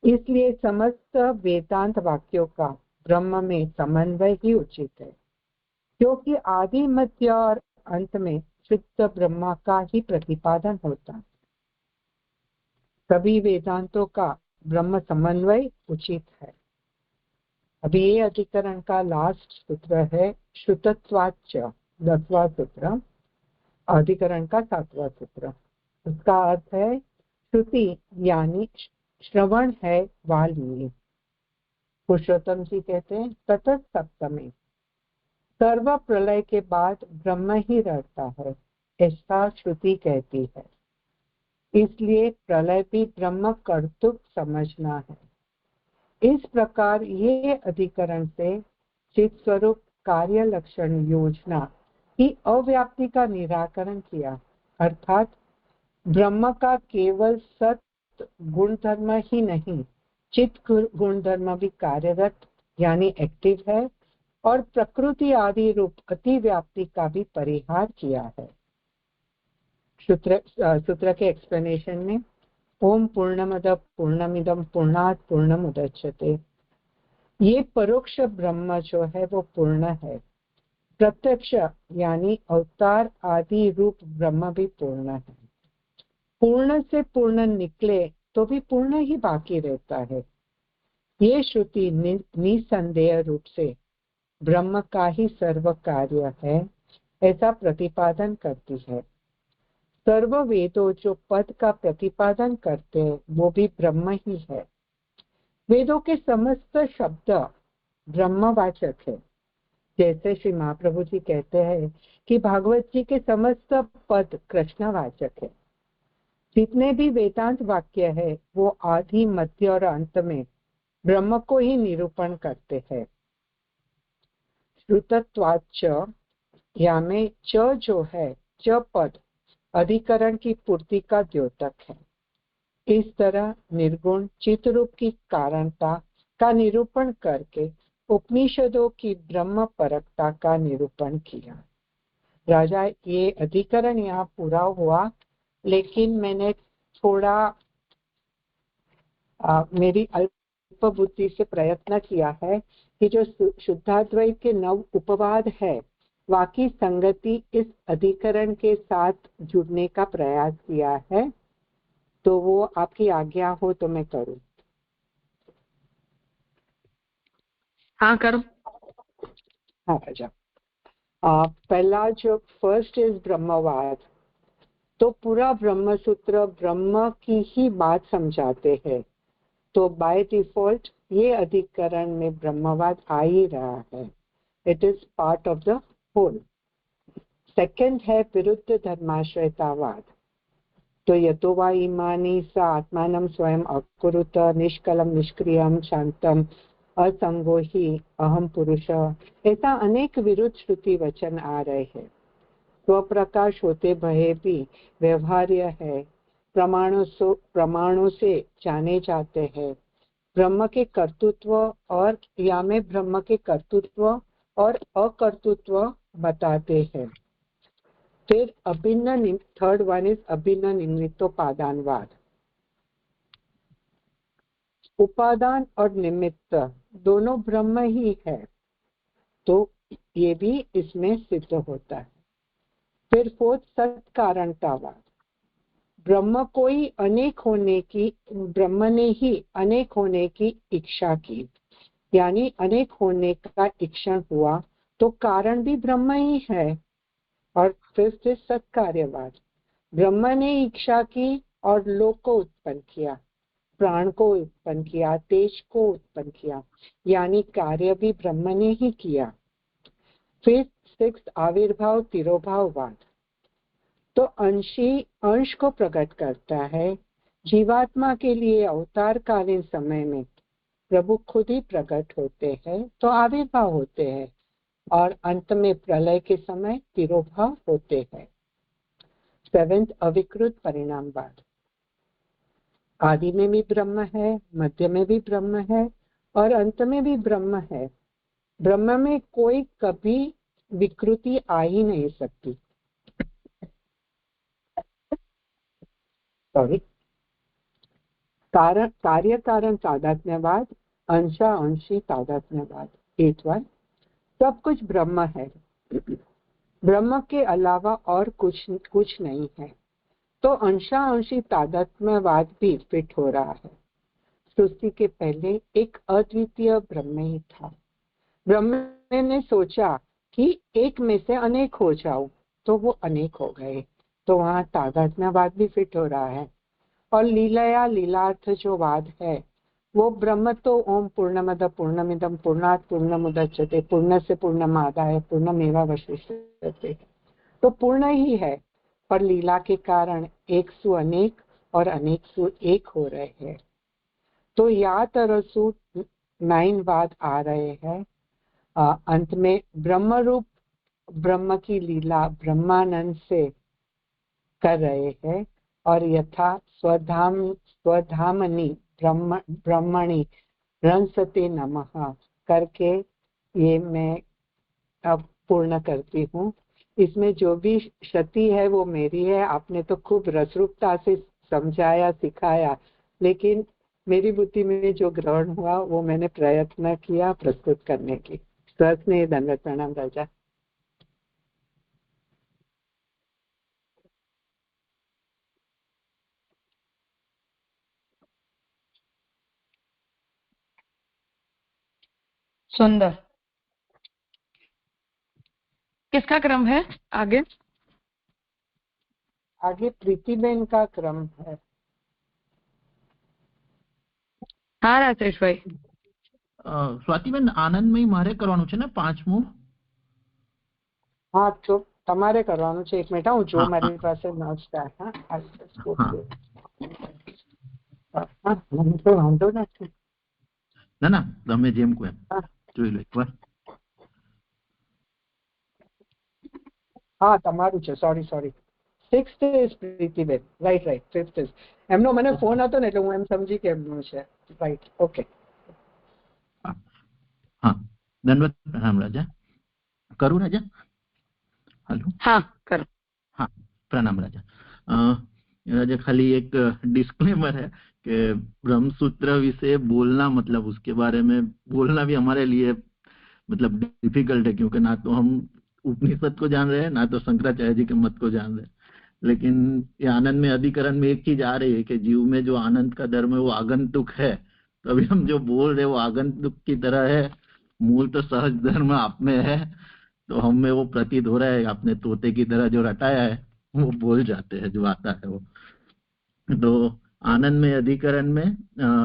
इसलिए समस्त वेदांत वाक्यों का ब्रह्म में समन्वय ही उचित है, क्योंकि आदि मध्य और अंत में शुद्ध ब्रह्म का ही प्रतिपादन होता है। सभी वेदांतों का ब्रह्म समन्वय उचित है। अभी ये अधिकरण का लास्ट सूत्र है श्रुतत्वाच्च, 10वां सूत्र, अधिकरण का 7वां सूत्र। उसका अर्थ है श्रुति यानी श्रवण है वाली। पुरुषोत्तम जी कहते हैं ततः सप्तमी, सर्व प्रलय के बाद ब्रह्म ही रहता है, ऐसा श्रुति कहती है। इसलिए प्रलय भी ब्रह्म कर्तृक समझना है। इस प्रकार ये अधिकरण से चित स्वरूप कार्य लक्षण योजना की अव्याप्ति का निराकरण किया, अर्थात ब्रह्म का केवल सत गुणधर्म ही नहीं, चित्त गुणधर्म भी कार्यरत यानी एक्टिव है, और प्रकृति आदि रूप अतिव्याप्ति का भी परिहार किया है। सूत्र के एक्सप्लेनेशन में ओम पूर्णमद पूर्णमिदम पूर्णात् पूर्णमुदच्यते, ये परोक्ष ब्रह्म जो है वो पूर्ण है। प्रत्यक्ष यानी अवतार आदि रूप ब्रह्म भी पूर्ण है। पूर्ण से पूर्ण निकले तो भी पूर्ण ही बाकी रहता है। ये श्रुति निसंदेह रूप से ब्रह्म का ही सर्व कार्य है, ऐसा प्रतिपादन करती है। सर्व वेदों जो पद का प्रतिपादन करते हैं वो भी ब्रह्म ही है। वेदों के समस्त शब्द ब्रह्मवाचक है। जैसे श्री महाप्रभु जी कहते हैं कि भागवत जी के समस्त पद कृष्णवाचक है। जितने भी वेदांत वाक्य है वो आदि मध्य और अंत में ब्रह्म को ही निरूपण करते हैं। श्रुतत्वाच्च या में च जो है, च पद अधिकरण की पूर्ति का द्योतक है। इस तरह निर्गुण चित्त रूप की कारणता का निरूपण करके उपनिषदों की ब्रह्म परकता का निरूपण किया। राजा, ये अधिकरण यहाँ पूरा हुआ, लेकिन मैंने थोड़ा मेरी अल्प बुद्धि से प्रयत्न किया है कि जो शुद्धाद्वैत के 9 उपवाद है वाकी संगति इस अधिकरण के साथ जुड़ने का प्रयास किया है, तो वो आपकी आज्ञा हो तो मैं करूं। हाँ करो। हाँ राजा। पहला जो फर्स्ट इज ब्रह्मवाद, तो पूरा ब्रह्म सूत्र ब्रह्म की ही बात समझाते हैं, तो बाय डिफॉल्ट ये अधिकरण में ब्रह्मवाद आ ही रहा है। It is part of the whole. Second है विरुद्ध धर्माश्रयतावाद, तो यतो वा इमानि स आत्मानं स्वयं अकुरुत निष्कलम निष्क्रियम शांतम असंगो ही अहम पुरुष, ऐसा अनेक विरुद्ध श्रुति वचन आ रहे हैं। स्वप्रकाश होते भय भी व्यवहार्य है, प्रमाणों से जाने जाते हैं। ब्रह्म के कर्तृत्व और या में ब्रह्म के कर्तृत्व और अकर्तृत्व बताते हैं। फिर अभिन्न, थर्ड वन इज अभिन्न निमित्तोपादानवाद। उपादान और निमित्त दोनों ब्रह्म ही है, तो ये भी इसमें सिद्ध होता है। फिर फोर्थ सत्कारणतावाद, ब्रह्म ने ही अनेक होने की इच्छा की, यानी अनेक होने का इच्छा हुआ तो कारण भी ब्रह्म ही है। और फिफ्थ सत्कार्यवाद, ब्रह्म ने इच्छा की और लोक को उत्पन्न किया, प्राण को उत्पन्न किया, तेज को उत्पन्न किया, यानी कार्य भी ब्रह्म ने ही किया। फिर सिक्स्थ आविर्भाव तिरोभाववाद, तो अंश को प्रकट करता है। जीवात्मा के लिए अवतार कालीन समय में प्रभु खुद ही प्रकट होते हैं तो आविर्भाव होते हैं, और अंत में प्रलय के समय तिरोभाव होते हैं। सेवेंथ अविकृत परिणामवाद, आदि में भी ब्रह्म है, मध्य में भी ब्रह्म है और अंत में भी ब्रह्म है। ब्रह्म में कोई कभी विकृति आ ही नहीं सकती। सॉरी, कार्य कारण तादात्म्यवाद, अंशा अंशी तादात्म्यवाद। 8th, सब कुछ ब्रह्म है, ब्रह्म के अलावा और कुछ नहीं है, तो अंशा अंशी तादात्म्यवाद भी फिट हो रहा है। सृष्टि के पहले एक अद्वितीय ब्रह्म ही था। ब्रह्म ने सोचा कि एक में से अनेक हो जाओ, तो वो अनेक हो गए, तो वहाँ तादात्म्यवाद भी फिट हो रहा है। और लीला लीलार्थ जो वाद है, वो ब्रह्म तो ओम पूर्णमद पूर्णमिदम पूर्णात् पूर्णमुदच्यते पूर्णस्य पूर्णमादाय पूर्णमेवावशिष्यते, तो पूर्ण ही है, पर लीला के कारण एक सु अनेक और अनेक सु एक हो रहे हैं। तो या तरसु 9 वाद आ रहे हैं। अंत में ब्रह्म रूप ब्रह्म की लीला ब्रह्मानंद से कर रहे हैं, और यथा स्वधामनि ब्रह्मणि रंसते नमः करके ये मैं अब पूर्ण करती हूँ। इसमें जो भी क्षति है वो मेरी है। आपने तो खूब रसरूपता से समझाया सिखाया, लेकिन मेरी बुद्धि में जो ग्रहण हुआ वो मैंने प्रयत्न किया प्रस्तुत करने की। स्नेह दंडवत प्रणाम राजा। सुंदर। किसका क्रम है आगे? आगे प्रीतिबेन का क्रम है। हाँ राजेश भाई। સ્વાતિબેન આનંદમય મારે કરવાનું છે ને 5મું? હા, તો તમારે કરવાનું છે। એક મિનિટ, હું જો મારી પાસે નોટ્સ છે। હા, મને તો વાંધો નથી। ના ના, તમે જેમ કહો એમ જોઈ લો એકવાર। હા, તમારું છે। Sorry 6th is Pritiben, right 5th is એમનો મને ફોન હતો ને એટલે હું એમ સમજી કે એમનો છે, રાઈટ, ઓકે। હા, દંડવત પ્રણામ રાજા। કરું રાજા? हेलो, हाँ करो। हाँ प्रणाम राजा। राजा खाली एक डिस्क्लेमर है कि ब्रह्मसूत्र विषय बोलना, मतलब उसके बारे में बोलना भी हमारे लिए मतलब डिफिकल्ट है, क्योंकि ना तो हम उपनिषद को जान रहे हैं ना तो शंकराचार्य जी के मत को जान रहे हैं। लेकिन ये आनंद में अधिकरण में एक चीज आ रही है कि जीव में जो आनंद का धर्म है वो आगंतुक है, तो अभी हम जो बोल रहे हैं वो आगंतुक की तरह है। मूल तो सहज धर्म आप में है, तो हमें वो प्रतीत हो रहा है आपने तोते की तरह जो रटाया है वो बोल जाते हैं, जो आता है वो। तो आनंद में अधिकरण में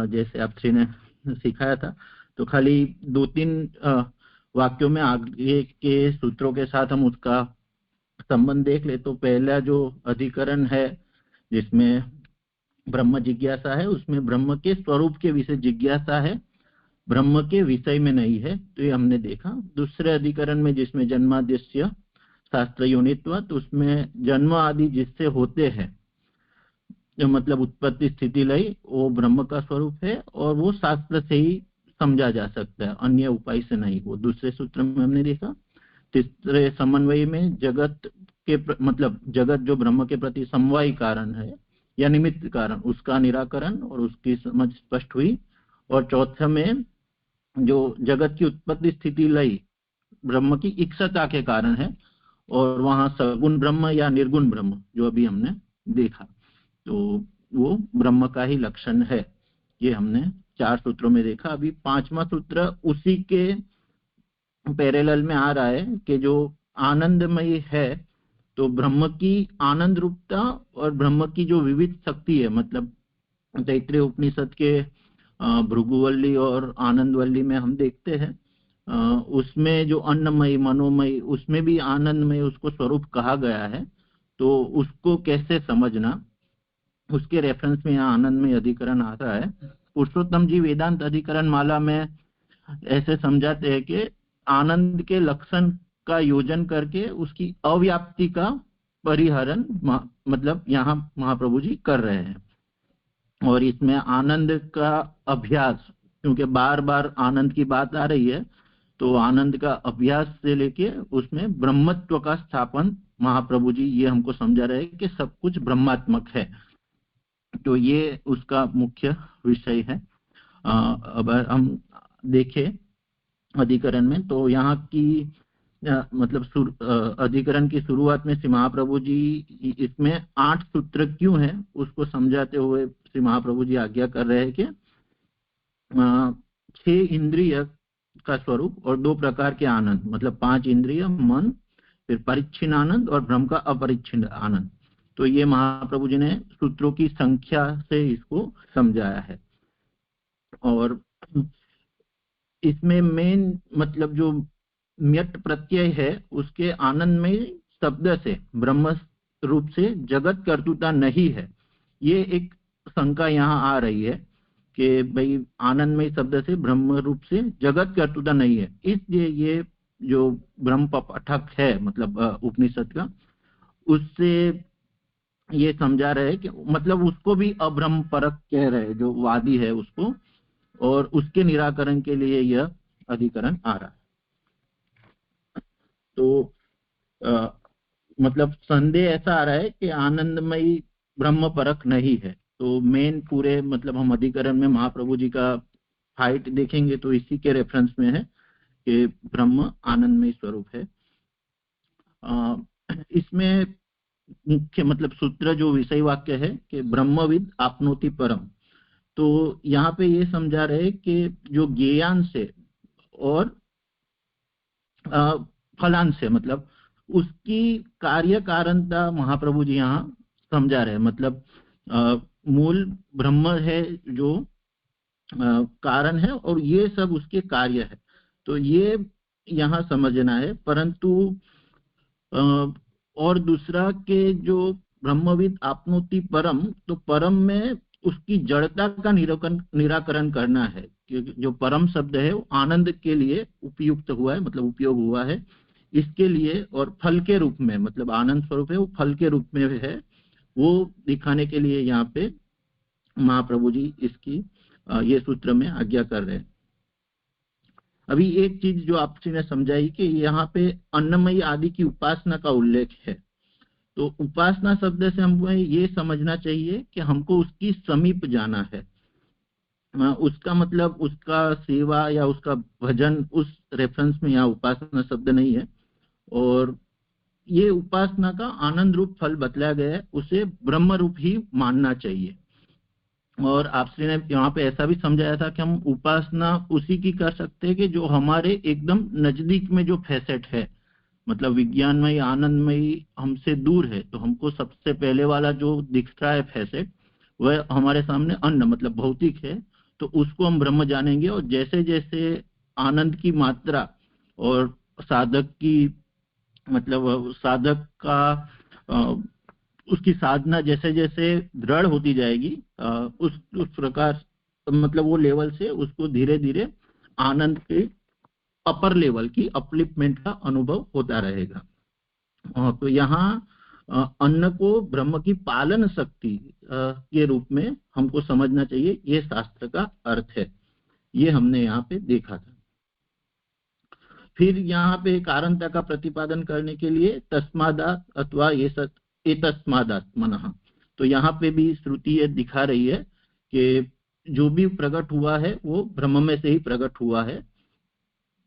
जैसे आप श्री ने सिखाया था, तो खाली 2-3 वाक्यों में आगे के सूत्रों के साथ हम उसका संबंध देख ले। तो पहला जो अधिकरण है जिसमें ब्रह्म जिज्ञासा है, उसमें ब्रह्म के स्वरूप के विषय जिज्ञासा है, ब्रह्म के विषय में नहीं है, तो ये हमने देखा। दूसरे अधिकरण में जिसमें जन्माद्यस्य शास्त्र योनित्व, तो उसमें जन्म आदि जिससे होते हैं, जो मतलब उत्पत्ति स्थिति लय, वो ब्रह्म का स्वरूप है और वो शास्त्र से ही समझा जा सकता है, अन्य उपाय से नहीं। वो दूसरे सूत्र में हमने देखा। तीसरे समन्वय में जगत के मतलब जगत जो ब्रह्म के प्रति समवायी कारण है या निमित्त कारण, उसका निराकरण और उसकी समझ स्पष्ट हुई। और चौथे में जो जगत की उत्पत्ति स्थिति लय ब्रह्म की इक्षता के कारण है, और वहां सगुण ब्रह्म या निर्गुण ब्रह्म जो अभी हमने देखा, तो वो ब्रह्म का ही लक्षण है। ये हमने 4 सूत्रों में देखा। अभी 5वां सूत्र उसी के पैरेलल में आ रहा है कि जो आनंदमयी है, तो ब्रह्म की आनंद रूपता और ब्रह्म की जो विविध शक्ति है, मतलब तैत्रीय उपनिषद के भृगुवल्ली और आनंदवल्ली में हम देखते हैं, उसमें जो अन्नमयी मनोमयी, उसमें भी आनंदमय उसको स्वरूप कहा गया है। तो उसको कैसे समझना, उसके रेफरेंस में यहाँ आनंदमय अधिकरण आता है। पुरुषोत्तम जी वेदांत अधिकरण माला में ऐसे समझाते हैं कि आनंद के लक्षण का योजन करके उसकी अव्याप्ति का परिहरण मतलब यहाँ महाप्रभु जी कर रहे हैं। और इसमें आनंद का अभ्यास, क्योंकि बार बार आनंद की बात आ रही है, तो आनंद का अभ्यास से लेके उसमें ब्रह्मत्व का स्थापन महाप्रभु जी ये हमको समझा रहे हैं कि सब कुछ ब्रह्मात्मक है। तो ये उसका मुख्य विषय है। अब हम देखें अधिकरण में, तो यहाँ की मतलब अधिकरण की शुरुआत में श्री महाप्रभु जी इसमें 8 सूत्र क्यों है उसको समझाते हुए श्री महाप्रभु जी आज्ञा कर रहे हैं कि 6 इंद्रिय का स्वरूप और 2 प्रकार के आनंद, मतलब 5 इंद्रिय, मन, फिर परिच्छिन्न आनंद और ब्रह्म का अपरिच्छिन्न आनंद। तो ये महाप्रभु जी ने सूत्रों की संख्या से इसको समझाया है। और इसमें मेन मतलब जो म्यट प्रत्यय है उसके आनंद में शब्द से ब्रह्म रूप से जगत कर्तृता नहीं है, ये एक शंका यहाँ आ रही है कि भाई आनंदमय शब्द से ब्रह्म रूप से जगत कर्तृता नहीं है, इसलिए ये जो ब्रह्म पठक है मतलब उपनिषद का, उससे ये समझा रहे हैं कि मतलब उसको भी अब्रह्म परक कह रहे हैं जो वादी है उसको, और उसके निराकरण के लिए यह अधिकरण आ रहा है। तो मतलब संदेह ऐसा आ रहा है कि आनंदमयी ब्रह्म परक नहीं है। तो मेन पूरे मतलब हम अधिकरण में महाप्रभु जी का हाइट देखेंगे तो इसी के रेफरेंस में है कि ब्रह्म आनंदमय स्वरूप है। इसमें मुख्य मतलब सूत्र जो विषय वाक्य है कि ब्रह्मविद आपनोति परम, तो यहाँ पे ये समझा रहे कि जो ज्ञेयांश है और फलांश है, मतलब उसकी कार्य कारणता महाप्रभु जी यहाँ समझा रहे हैं। मतलब मूल ब्रह्म है जो कारण है और ये सब उसके कार्य है, तो ये यहाँ समझना है। परंतु और दूसरा के जो ब्रह्मविद आपनोति परम, तो परम में उसकी जड़ता का निराकरण करना है, क्योंकि जो परम शब्द है वो आनंद के लिए उपयुक्त हुआ है, मतलब उपयोग हुआ है इसके लिए, और फल के रूप में मतलब आनंद स्वरूप है वो फल के रूप में है, वो दिखाने के लिए यहाँ पे महाप्रभु जी इसकी ये सूत्र में आज्ञा कर रहे हैं। अभी एक चीज जो आपसे ने समझाई कि यहाँ पे अन्नमयी आदि की उपासना का उल्लेख है, तो उपासना शब्द से हमको ये समझना चाहिए कि हमको उसकी समीप जाना है। उसका मतलब उसका सेवा या उसका भजन, उस रेफरेंस में यहाँ उपासना शब्द नहीं है। और ये उपासना का आनंद रूप फल बतलाया गया है, उसे ब्रह्म रूप ही मानना चाहिए। और आपसे ने यहाँ पे ऐसा भी समझाया था कि हम उपासना उसी की कर सकते हैं कि जो हमारे एकदम नजदीक में जो फैसेट है, मतलब विज्ञानमय आनंदमय हमसे दूर है, तो हमको सबसे पहले वाला जो दिख रहा है फैसेट वह हमारे सामने अन्न मतलब भौतिक है, तो उसको हम ब्रह्म जानेंगे। और जैसे जैसे आनंद की मात्रा और साधक की मतलब साधक का उसकी साधना जैसे जैसे दृढ़ होती जाएगी उस प्रकार मतलब वो लेवल से उसको धीरे धीरे आनंद के अपर लेवल की अपलिफ्टमेंट का अनुभव होता रहेगा। तो यहाँ अन्न को ब्रह्म की पालन शक्ति के रूप में हमको समझना चाहिए, ये शास्त्र का अर्थ है, ये हमने यहाँ पे देखा था। फिर यहाँ पे कारणता का प्रतिपादन करने के लिए तस्मादात अथवा एतस्मादात्मनः, तो यहाँ पे भी श्रुति ये दिखा रही है कि जो भी प्रकट हुआ है वो ब्रह्म में से ही प्रकट हुआ है।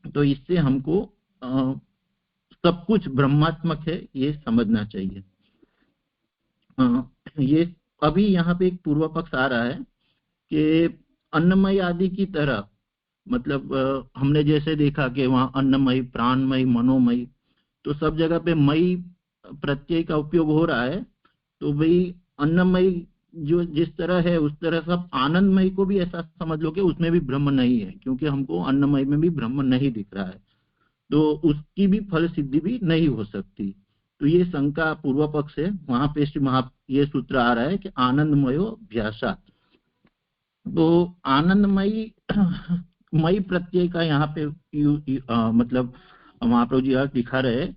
तो इससे हमको सब कुछ ब्रह्मात्मक है ये समझना चाहिए। ये अभी यहाँ पे एक पूर्व पक्ष आ रहा है कि अन्नमय आदि की तरह, मतलब हमने जैसे देखा कि वहाँ अन्नमय, प्राणमय, मनोमय, तो सब जगह पे मई प्रत्यय का उपयोग हो रहा है। तो भाई अन्नमय जो जिस तरह है उस तरह सब आनंदमय को भी ऐसा समझ लो कि उसमें भी ब्रह्म नहीं है, क्योंकि हमको अन्नमय में भी ब्रह्म नहीं दिख रहा है, तो उसकी भी फल सिद्धि भी नहीं हो सकती। तो ये शंका पूर्व पक्ष है, वहां पे ये सूत्र आ रहा है कि आनंदमयो अभ्यासात्। तो आनंदमयी मई प्रत्यय का यहाँ पे मतलब महाप्रभु जी अर्थ दिखा रहे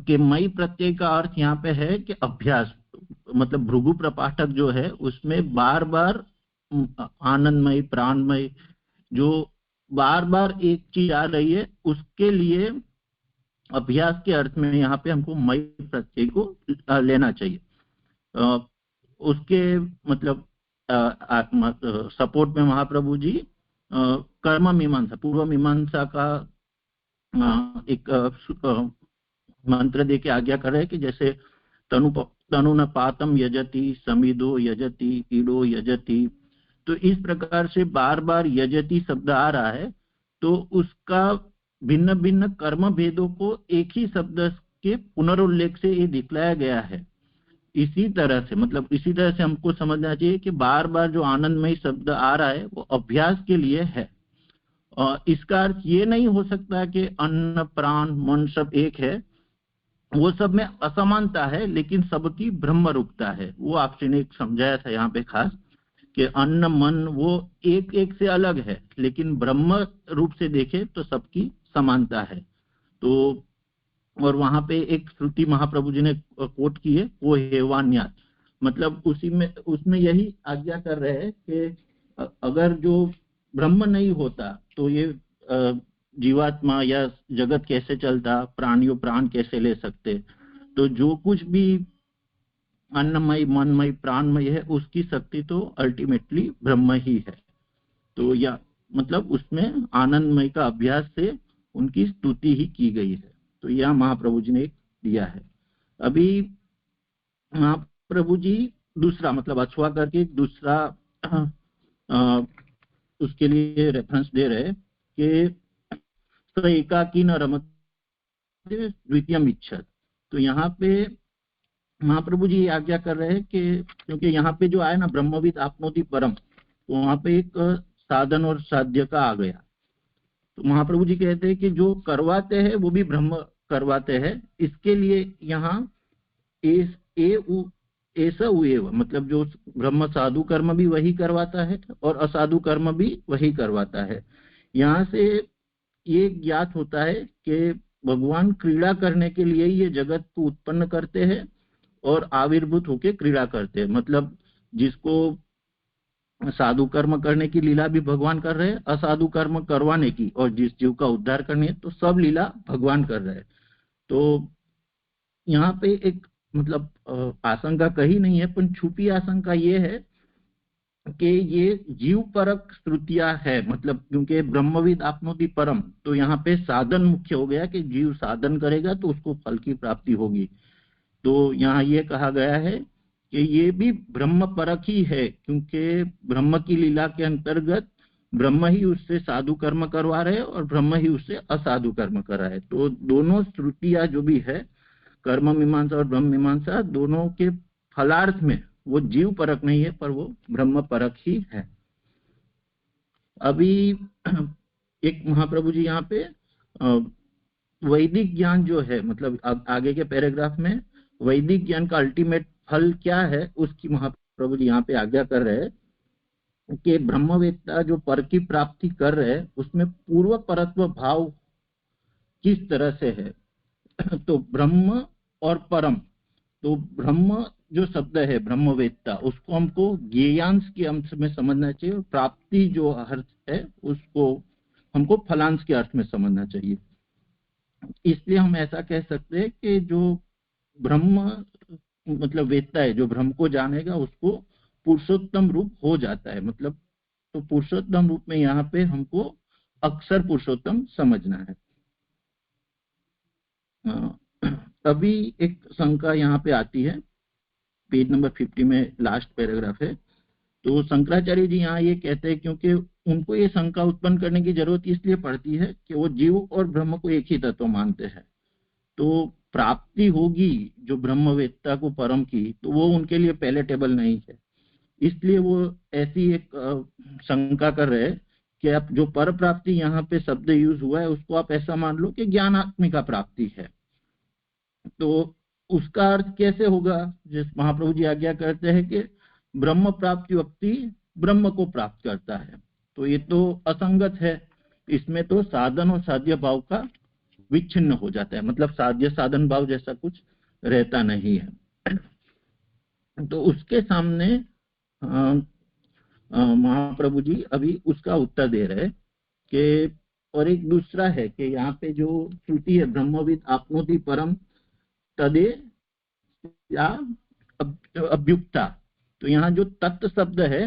कि मई प्रत्यय का अर्थ यहाँ पे है कि अभ्यास, मतलब भृगु प्रपाठक जो है उसमें बार बार आनंदमय, प्राणमय, जो बार बार एक चीज आ रही है, उसके लिए अभ्यास के अर्थ में यहाँ पे हमको मई प्रत्यय को लेना चाहिए। उसके मतलब सपोर्ट में महाप्रभु जी कर्म मीमांसा, पूर्व मीमांसा का एक मंत्र दे के आज्ञा कर रहे हैं कि जैसे तनु न पातम यजति, समिदो यजति, कीड़ो यजति, तो इस प्रकार से बार बार यजति शब्द आ रहा है, तो उसका भिन्न भिन्न कर्म भेदों को एक ही शब्द के पुनरुल्लेख से ये दिखलाया गया है। इसी तरह से हमको समझना चाहिए कि बार बार जो आनंदमय शब्द आ रहा है वो अभ्यास के लिए है। और इसका अर्थ ये नहीं हो सकता कि अन्न, प्राण, मन सब एक है, वो सब में असमानता है लेकिन सबकी ब्रह्म रूपता है। वो आपसे ने समझाया था यहाँ पे खास कि अन्न, मन वो एक एक से अलग है, लेकिन ब्रह्म रूप से देखे तो सबकी समानता है। तो और वहां पे एक श्रुति महाप्रभु जी ने कोट की है, वो हेवान्यात, मतलब उसमें यही आज्ञा कर रहे हैं कि अगर जो ब्रह्म नहीं होता तो ये जीवात्मा या जगत कैसे चलता, प्राणियों प्राण कैसे ले सकते। तो जो कुछ भी अन्नमय, मनमय, प्राणमय है उसकी शक्ति तो अल्टीमेटली ब्रह्म ही है। तो या मतलब उसमें आनंदमय का अभ्यास से उनकी स्तुति ही की गई है। तो यह महाप्रभु जी ने दिया है। अभी महाप्रभु जी दूसरा मतलब अछुआ करके दूसरा उसके लिए रेफरेंस दे रहे कि स एकाकी न रमते द्वितीयम इच्छत। तो यहाँ पे महाप्रभु जी आज्ञा कर रहे हैं कि क्योंकि यहाँ पे जो आया ना ब्रह्मविद आपनोति परम, तो वहां पे एक साधन और साध्य का आ गया। तो महाप्रभु जी कहते हैं कि जो करवाते हैं वो भी ब्रह्म करवाते हैं। इसके लिए यहाँ ऐसा उएव, मतलब जो ब्रह्म साधु कर्म भी वही करवाता है और असाधु कर्म भी वही करवाता है। यहाँ से ये ज्ञात होता है कि भगवान क्रीड़ा करने के लिए ये जगत को उत्पन्न करते हैं और आविर्भूत होकर क्रीड़ा करते हैं। मतलब जिसको साधु कर्म करने की लीला भी भगवान कर रहे हैं, असाधु कर्म करवाने की और जिस जीव का उद्धार करनी है, तो सब लीला भगवान कर रहे हैं। तो यहाँ पे एक मतलब आशंका कही नहीं है, पर छुपी आशंका ये है कि ये जीव परक श्रुतियां है। मतलब क्योंकि ब्रह्मविद आपनोति परम, तो यहाँ पे साधन मुख्य हो गया कि जीव साधन करेगा तो उसको फल की प्राप्ति होगी। तो यहाँ ये कहा गया है कि ये भी ब्रह्म परक ही है, क्योंकि ब्रह्म की लीला के अंतर्गत ब्रह्म ही उससे साधु कर्म करवा रहे और ब्रह्म ही उससे असाधु कर्म कर रहा है। तो दोनों श्रुतियां जो भी है, कर्म मीमांसा और ब्रह्म मीमांसा, दोनों के फलार्थ में वो जीव परक नहीं है, पर वो ब्रह्म परक ही है। अभी एक महाप्रभु जी यहाँ पे वैदिक ज्ञान जो है, मतलब आगे के पैराग्राफ में वैदिक ज्ञान का अल्टीमेट फल क्या है उसकी महाप्रभु जी यहाँ पे आज्ञा कर रहे हैं कि ब्रह्मवेत्ता जो पर की प्राप्ति कर रहे हैं उसमें पूर्व परत्व भाव किस तरह से है। तो ब्रह्म और परम, तो ब्रह्म जो शब्द है ब्रह्मवेत्ता, उसको हमको ज्ञेयांश के अंश में समझना चाहिए और प्राप्ति जो अर्थ है उसको हमको फलांश के अर्थ में समझना चाहिए। इसलिए हम ऐसा कह सकते हैं कि जो ब्रह्म मतलब वेत्ता है, जो ब्रह्म को जानेगा, उसको पुरुषोत्तम रूप हो जाता है। मतलब तो पुरुषोत्तम रूप में यहाँ पे हमको अक्षर पुरुषोत्तम समझना है। अभी एक शंका यहाँ पे आती है, पेज नंबर 50 में लास्ट पैराग्राफ है। तो शंकराचार्य जी यहाँ ये कहते हैं, क्योंकि उनको ये शंका उत्पन्न करने की जरूरत इसलिए पड़ती है कि वो जीव और ब्रह्म को एक ही तत्व मानते हैं। तो प्राप्ति होगी जो ब्रह्मवेत्ता को परम की, तो वो उनके लिए पैलेटेबल नहीं है। इसलिए वो ऐसी एक शंका कर रहे हैं कि आप जो पर प्राप्ति यहाँ पे शब्द यूज हुआ है उसको आप ऐसा मान लो कि ज्ञानात्मिका प्राप्ति है। तो उसका अर्थ कैसे होगा? जिस महाप्रभु जी आज्ञा करते हैं कि ब्रह्म प्राप्ति व्यक्ति ब्रह्म को प्राप्त करता है, तो ये तो असंगत है। इसमें तो साधन और साध्य भाव का विच्छिन्न हो जाता है, मतलब साध्य साधन भाव जैसा कुछ रहता नहीं है। तो उसके सामने महाप्रभु जी अभी उसका उत्तर दे रहे कि और एक दूसरा है कि यहाँ पे जो श्रुति है ब्रह्मविद आपनोति परम तदे या अभ्युक्ता, तो यहाँ जो तत्व शब्द है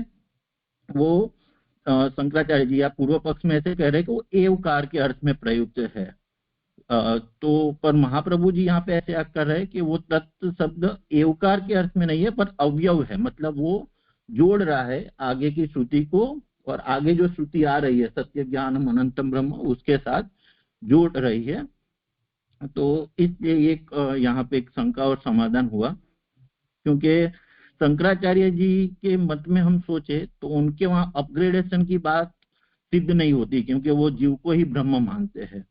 वो शंकराचार्य जी या पूर्व पक्ष में ऐसे कह रहे हैं कि वो एवकार के अर्थ में प्रयुक्त है। तो पर महाप्रभु जी यहाँ पे ऐसे कर रहे हैं कि वो तत्व शब्द एवकार के अर्थ में नहीं है पर अवयव है, मतलब वो जोड़ रहा है आगे की श्रुति को, और आगे जो श्रुति आ रही है सत्य ज्ञानम अनंतम ब्रह्म उसके साथ जोड़ रही है। तो इसलिए एक यहाँ पे एक शंका और समाधान हुआ, क्योंकि शंकराचार्य जी के मत में हम सोचे तो उनके वहां अपग्रेडेशन की बात सिद्ध नहीं होती, क्योंकि वो जीव को ही ब्रह्म मानते हैं।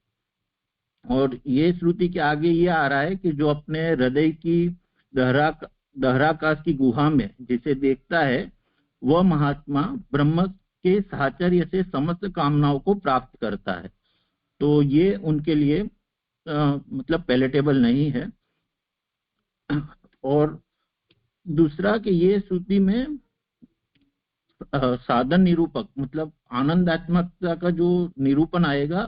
और ये श्रुति के आगे ये आ रहा है कि जो अपने हृदय की दहराकाश की गुहा में जिसे देखता है वह महात्मा ब्रह्म के साहचर्य से समस्त कामनाओं को प्राप्त करता है। तो ये उनके लिए मतलब पैलेटेबल नहीं है। और दूसरा कि ये श्रुति में साधन निरूपक मतलब आनंदात्मकता का जो निरूपण आएगा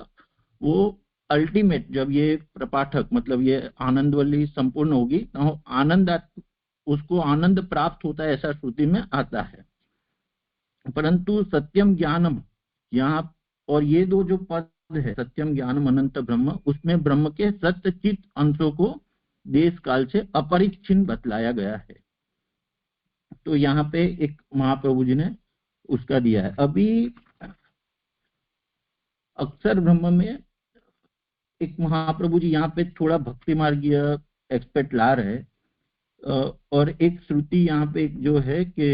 वो अल्टीमेट, जब ये प्रपाठक मतलब ये आनंदवल्ली संपूर्ण होगी तो उसको आनंद प्राप्त होता है, ऐसा श्रुति में आता है। परंतु सत्यम ज्ञानम यहाँ और ये दो जो पद है सत्यम ज्ञानम अनंत ब्रह्म, उसमें ब्रह्म के सत्यचित अंशों को देश काल से अपरिच्छिन्न बतलाया गया है। तो यहाँ पे एक महाप्रभु जी ने उसका दिया है। अभी अक्षर ब्रह्म में एक महाप्रभु जी यहाँ पे थोड़ा भक्ति मार्गीय एक्सपेक्ट ला रहे हैं, और एक श्रुति यहाँ पे जो है कि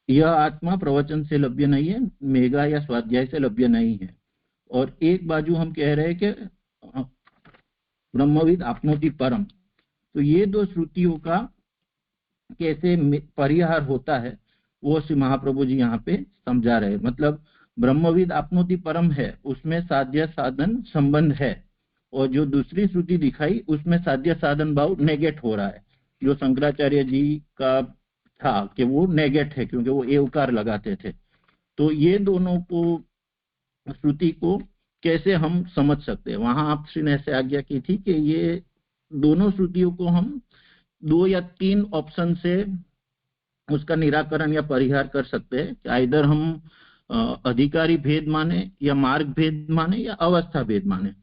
यह आत्मा प्रवचन से लभ्य नहीं है, मेघा या स्वाध्याय से लभ्य नहीं है। और एक बाजू हम कह रहे हैं कि ब्रह्मविद आपनोति परम। तो ये दो श्रुतियों का कैसे परिहार होता है वो श्री महाप्रभु जी यहाँ पे समझा रहे। मतलब ब्रह्मविद आपनोति परम है, उसमें साध्य साधन संबंध है, और जो दूसरी श्रुति दिखाई उसमें साध्य साधन भाव नेगेट हो रहा है, जो शंकराचार्य जी का था कि वो नेगेट है क्योंकि वो एवकार लगाते थे। तो ये दोनों को श्रुति को कैसे हम समझ सकते हैं? वहां आप श्री ने ऐसे आज्ञा की थी कि ये दोनों श्रुतियों को हम 2 या 3 ऑप्शन से उसका निराकरण या परिहार कर सकते हैं कि आइदर हम अधिकारी भेद माने या मार्ग भेद माने या अवस्था भेद माने।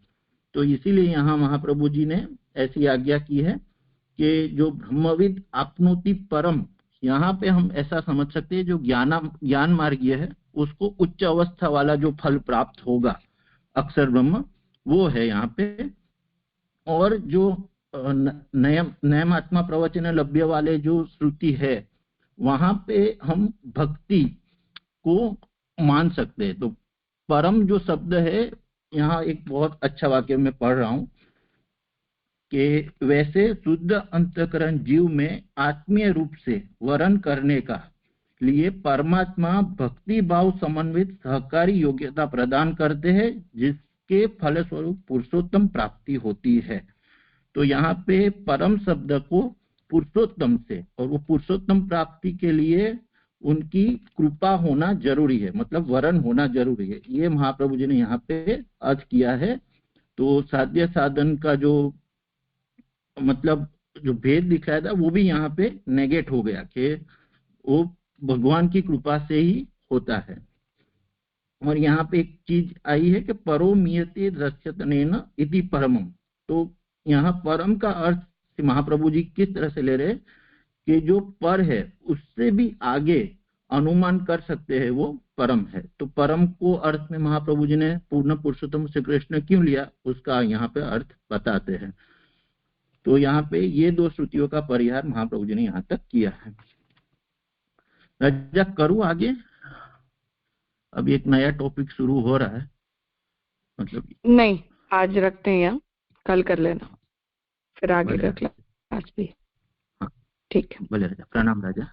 तो इसीलिए यहाँ महाप्रभु जी ने ऐसी आज्ञा की है कि जो ब्रह्मविद आपनोति परम, यहाँ पे हम ऐसा समझ सकते हैं जो ज्ञान मार्गीय है उसको उच्च अवस्था वाला जो फल प्राप्त होगा अक्षर ब्रह्म वो है यहाँ पे। और जो नयम आत्मा प्रवचन लभ्य वाले जो श्रुति है वहां पे हम भक्ति को मान सकते हैं। तो परम जो शब्द है यहाँ एक बहुत अच्छा वाक्य में पढ़ रहा हूं कि वैसे शुद्ध अंतःकरण जीव में आत्मीय रूप से वरण करने का लिए परमात्मा भक्ति भाव समन्वित सहकारी योग्यता प्रदान करते हैं जिसके फलस्वरूप पुरुषोत्तम प्राप्ति होती है। तो यहाँ पे परम शब्द को पुरुषोत्तम से, और वो पुरुषोत्तम प्राप्ति के लिए उनकी कृपा होना जरूरी है, मतलब वरण होना जरूरी है, ये महाप्रभु जी ने यहाँ पे अर्थ किया है। तो साध्य साधन का जो मतलब जो भेद दिखाया था वो भी यहाँ पे नेगेट हो गया कि वो भगवान की कृपा से ही होता है। और यहाँ पे एक चीज आई है कि परो मियते दृश्यतनेन इति परमम। तो यहाँ परम का अर्थ महाप्रभु जी किस तरह से ले रहे हैं कि जो पर है उससे भी आगे अनुमान कर सकते हैं वो परम है। तो परम को अर्थ में महाप्रभु जी ने पूर्ण पुरुषोत्तम श्री कृष्ण क्यों लिया, उसका यहाँ पे अर्थ बताते हैं। तो यहाँ पे ये दो श्रुतियों का परिहार महाप्रभु जी ने यहाँ तक किया है। राजा करूँ आगे? अब एक नया टॉपिक शुरू हो रहा है, मतलब नहीं, आज रखते हैं यहाँ, कल कर लेना, फिर आगे भले रख लो आज भी। हाँ ठीक है। भले राजा, प्रणाम राजा।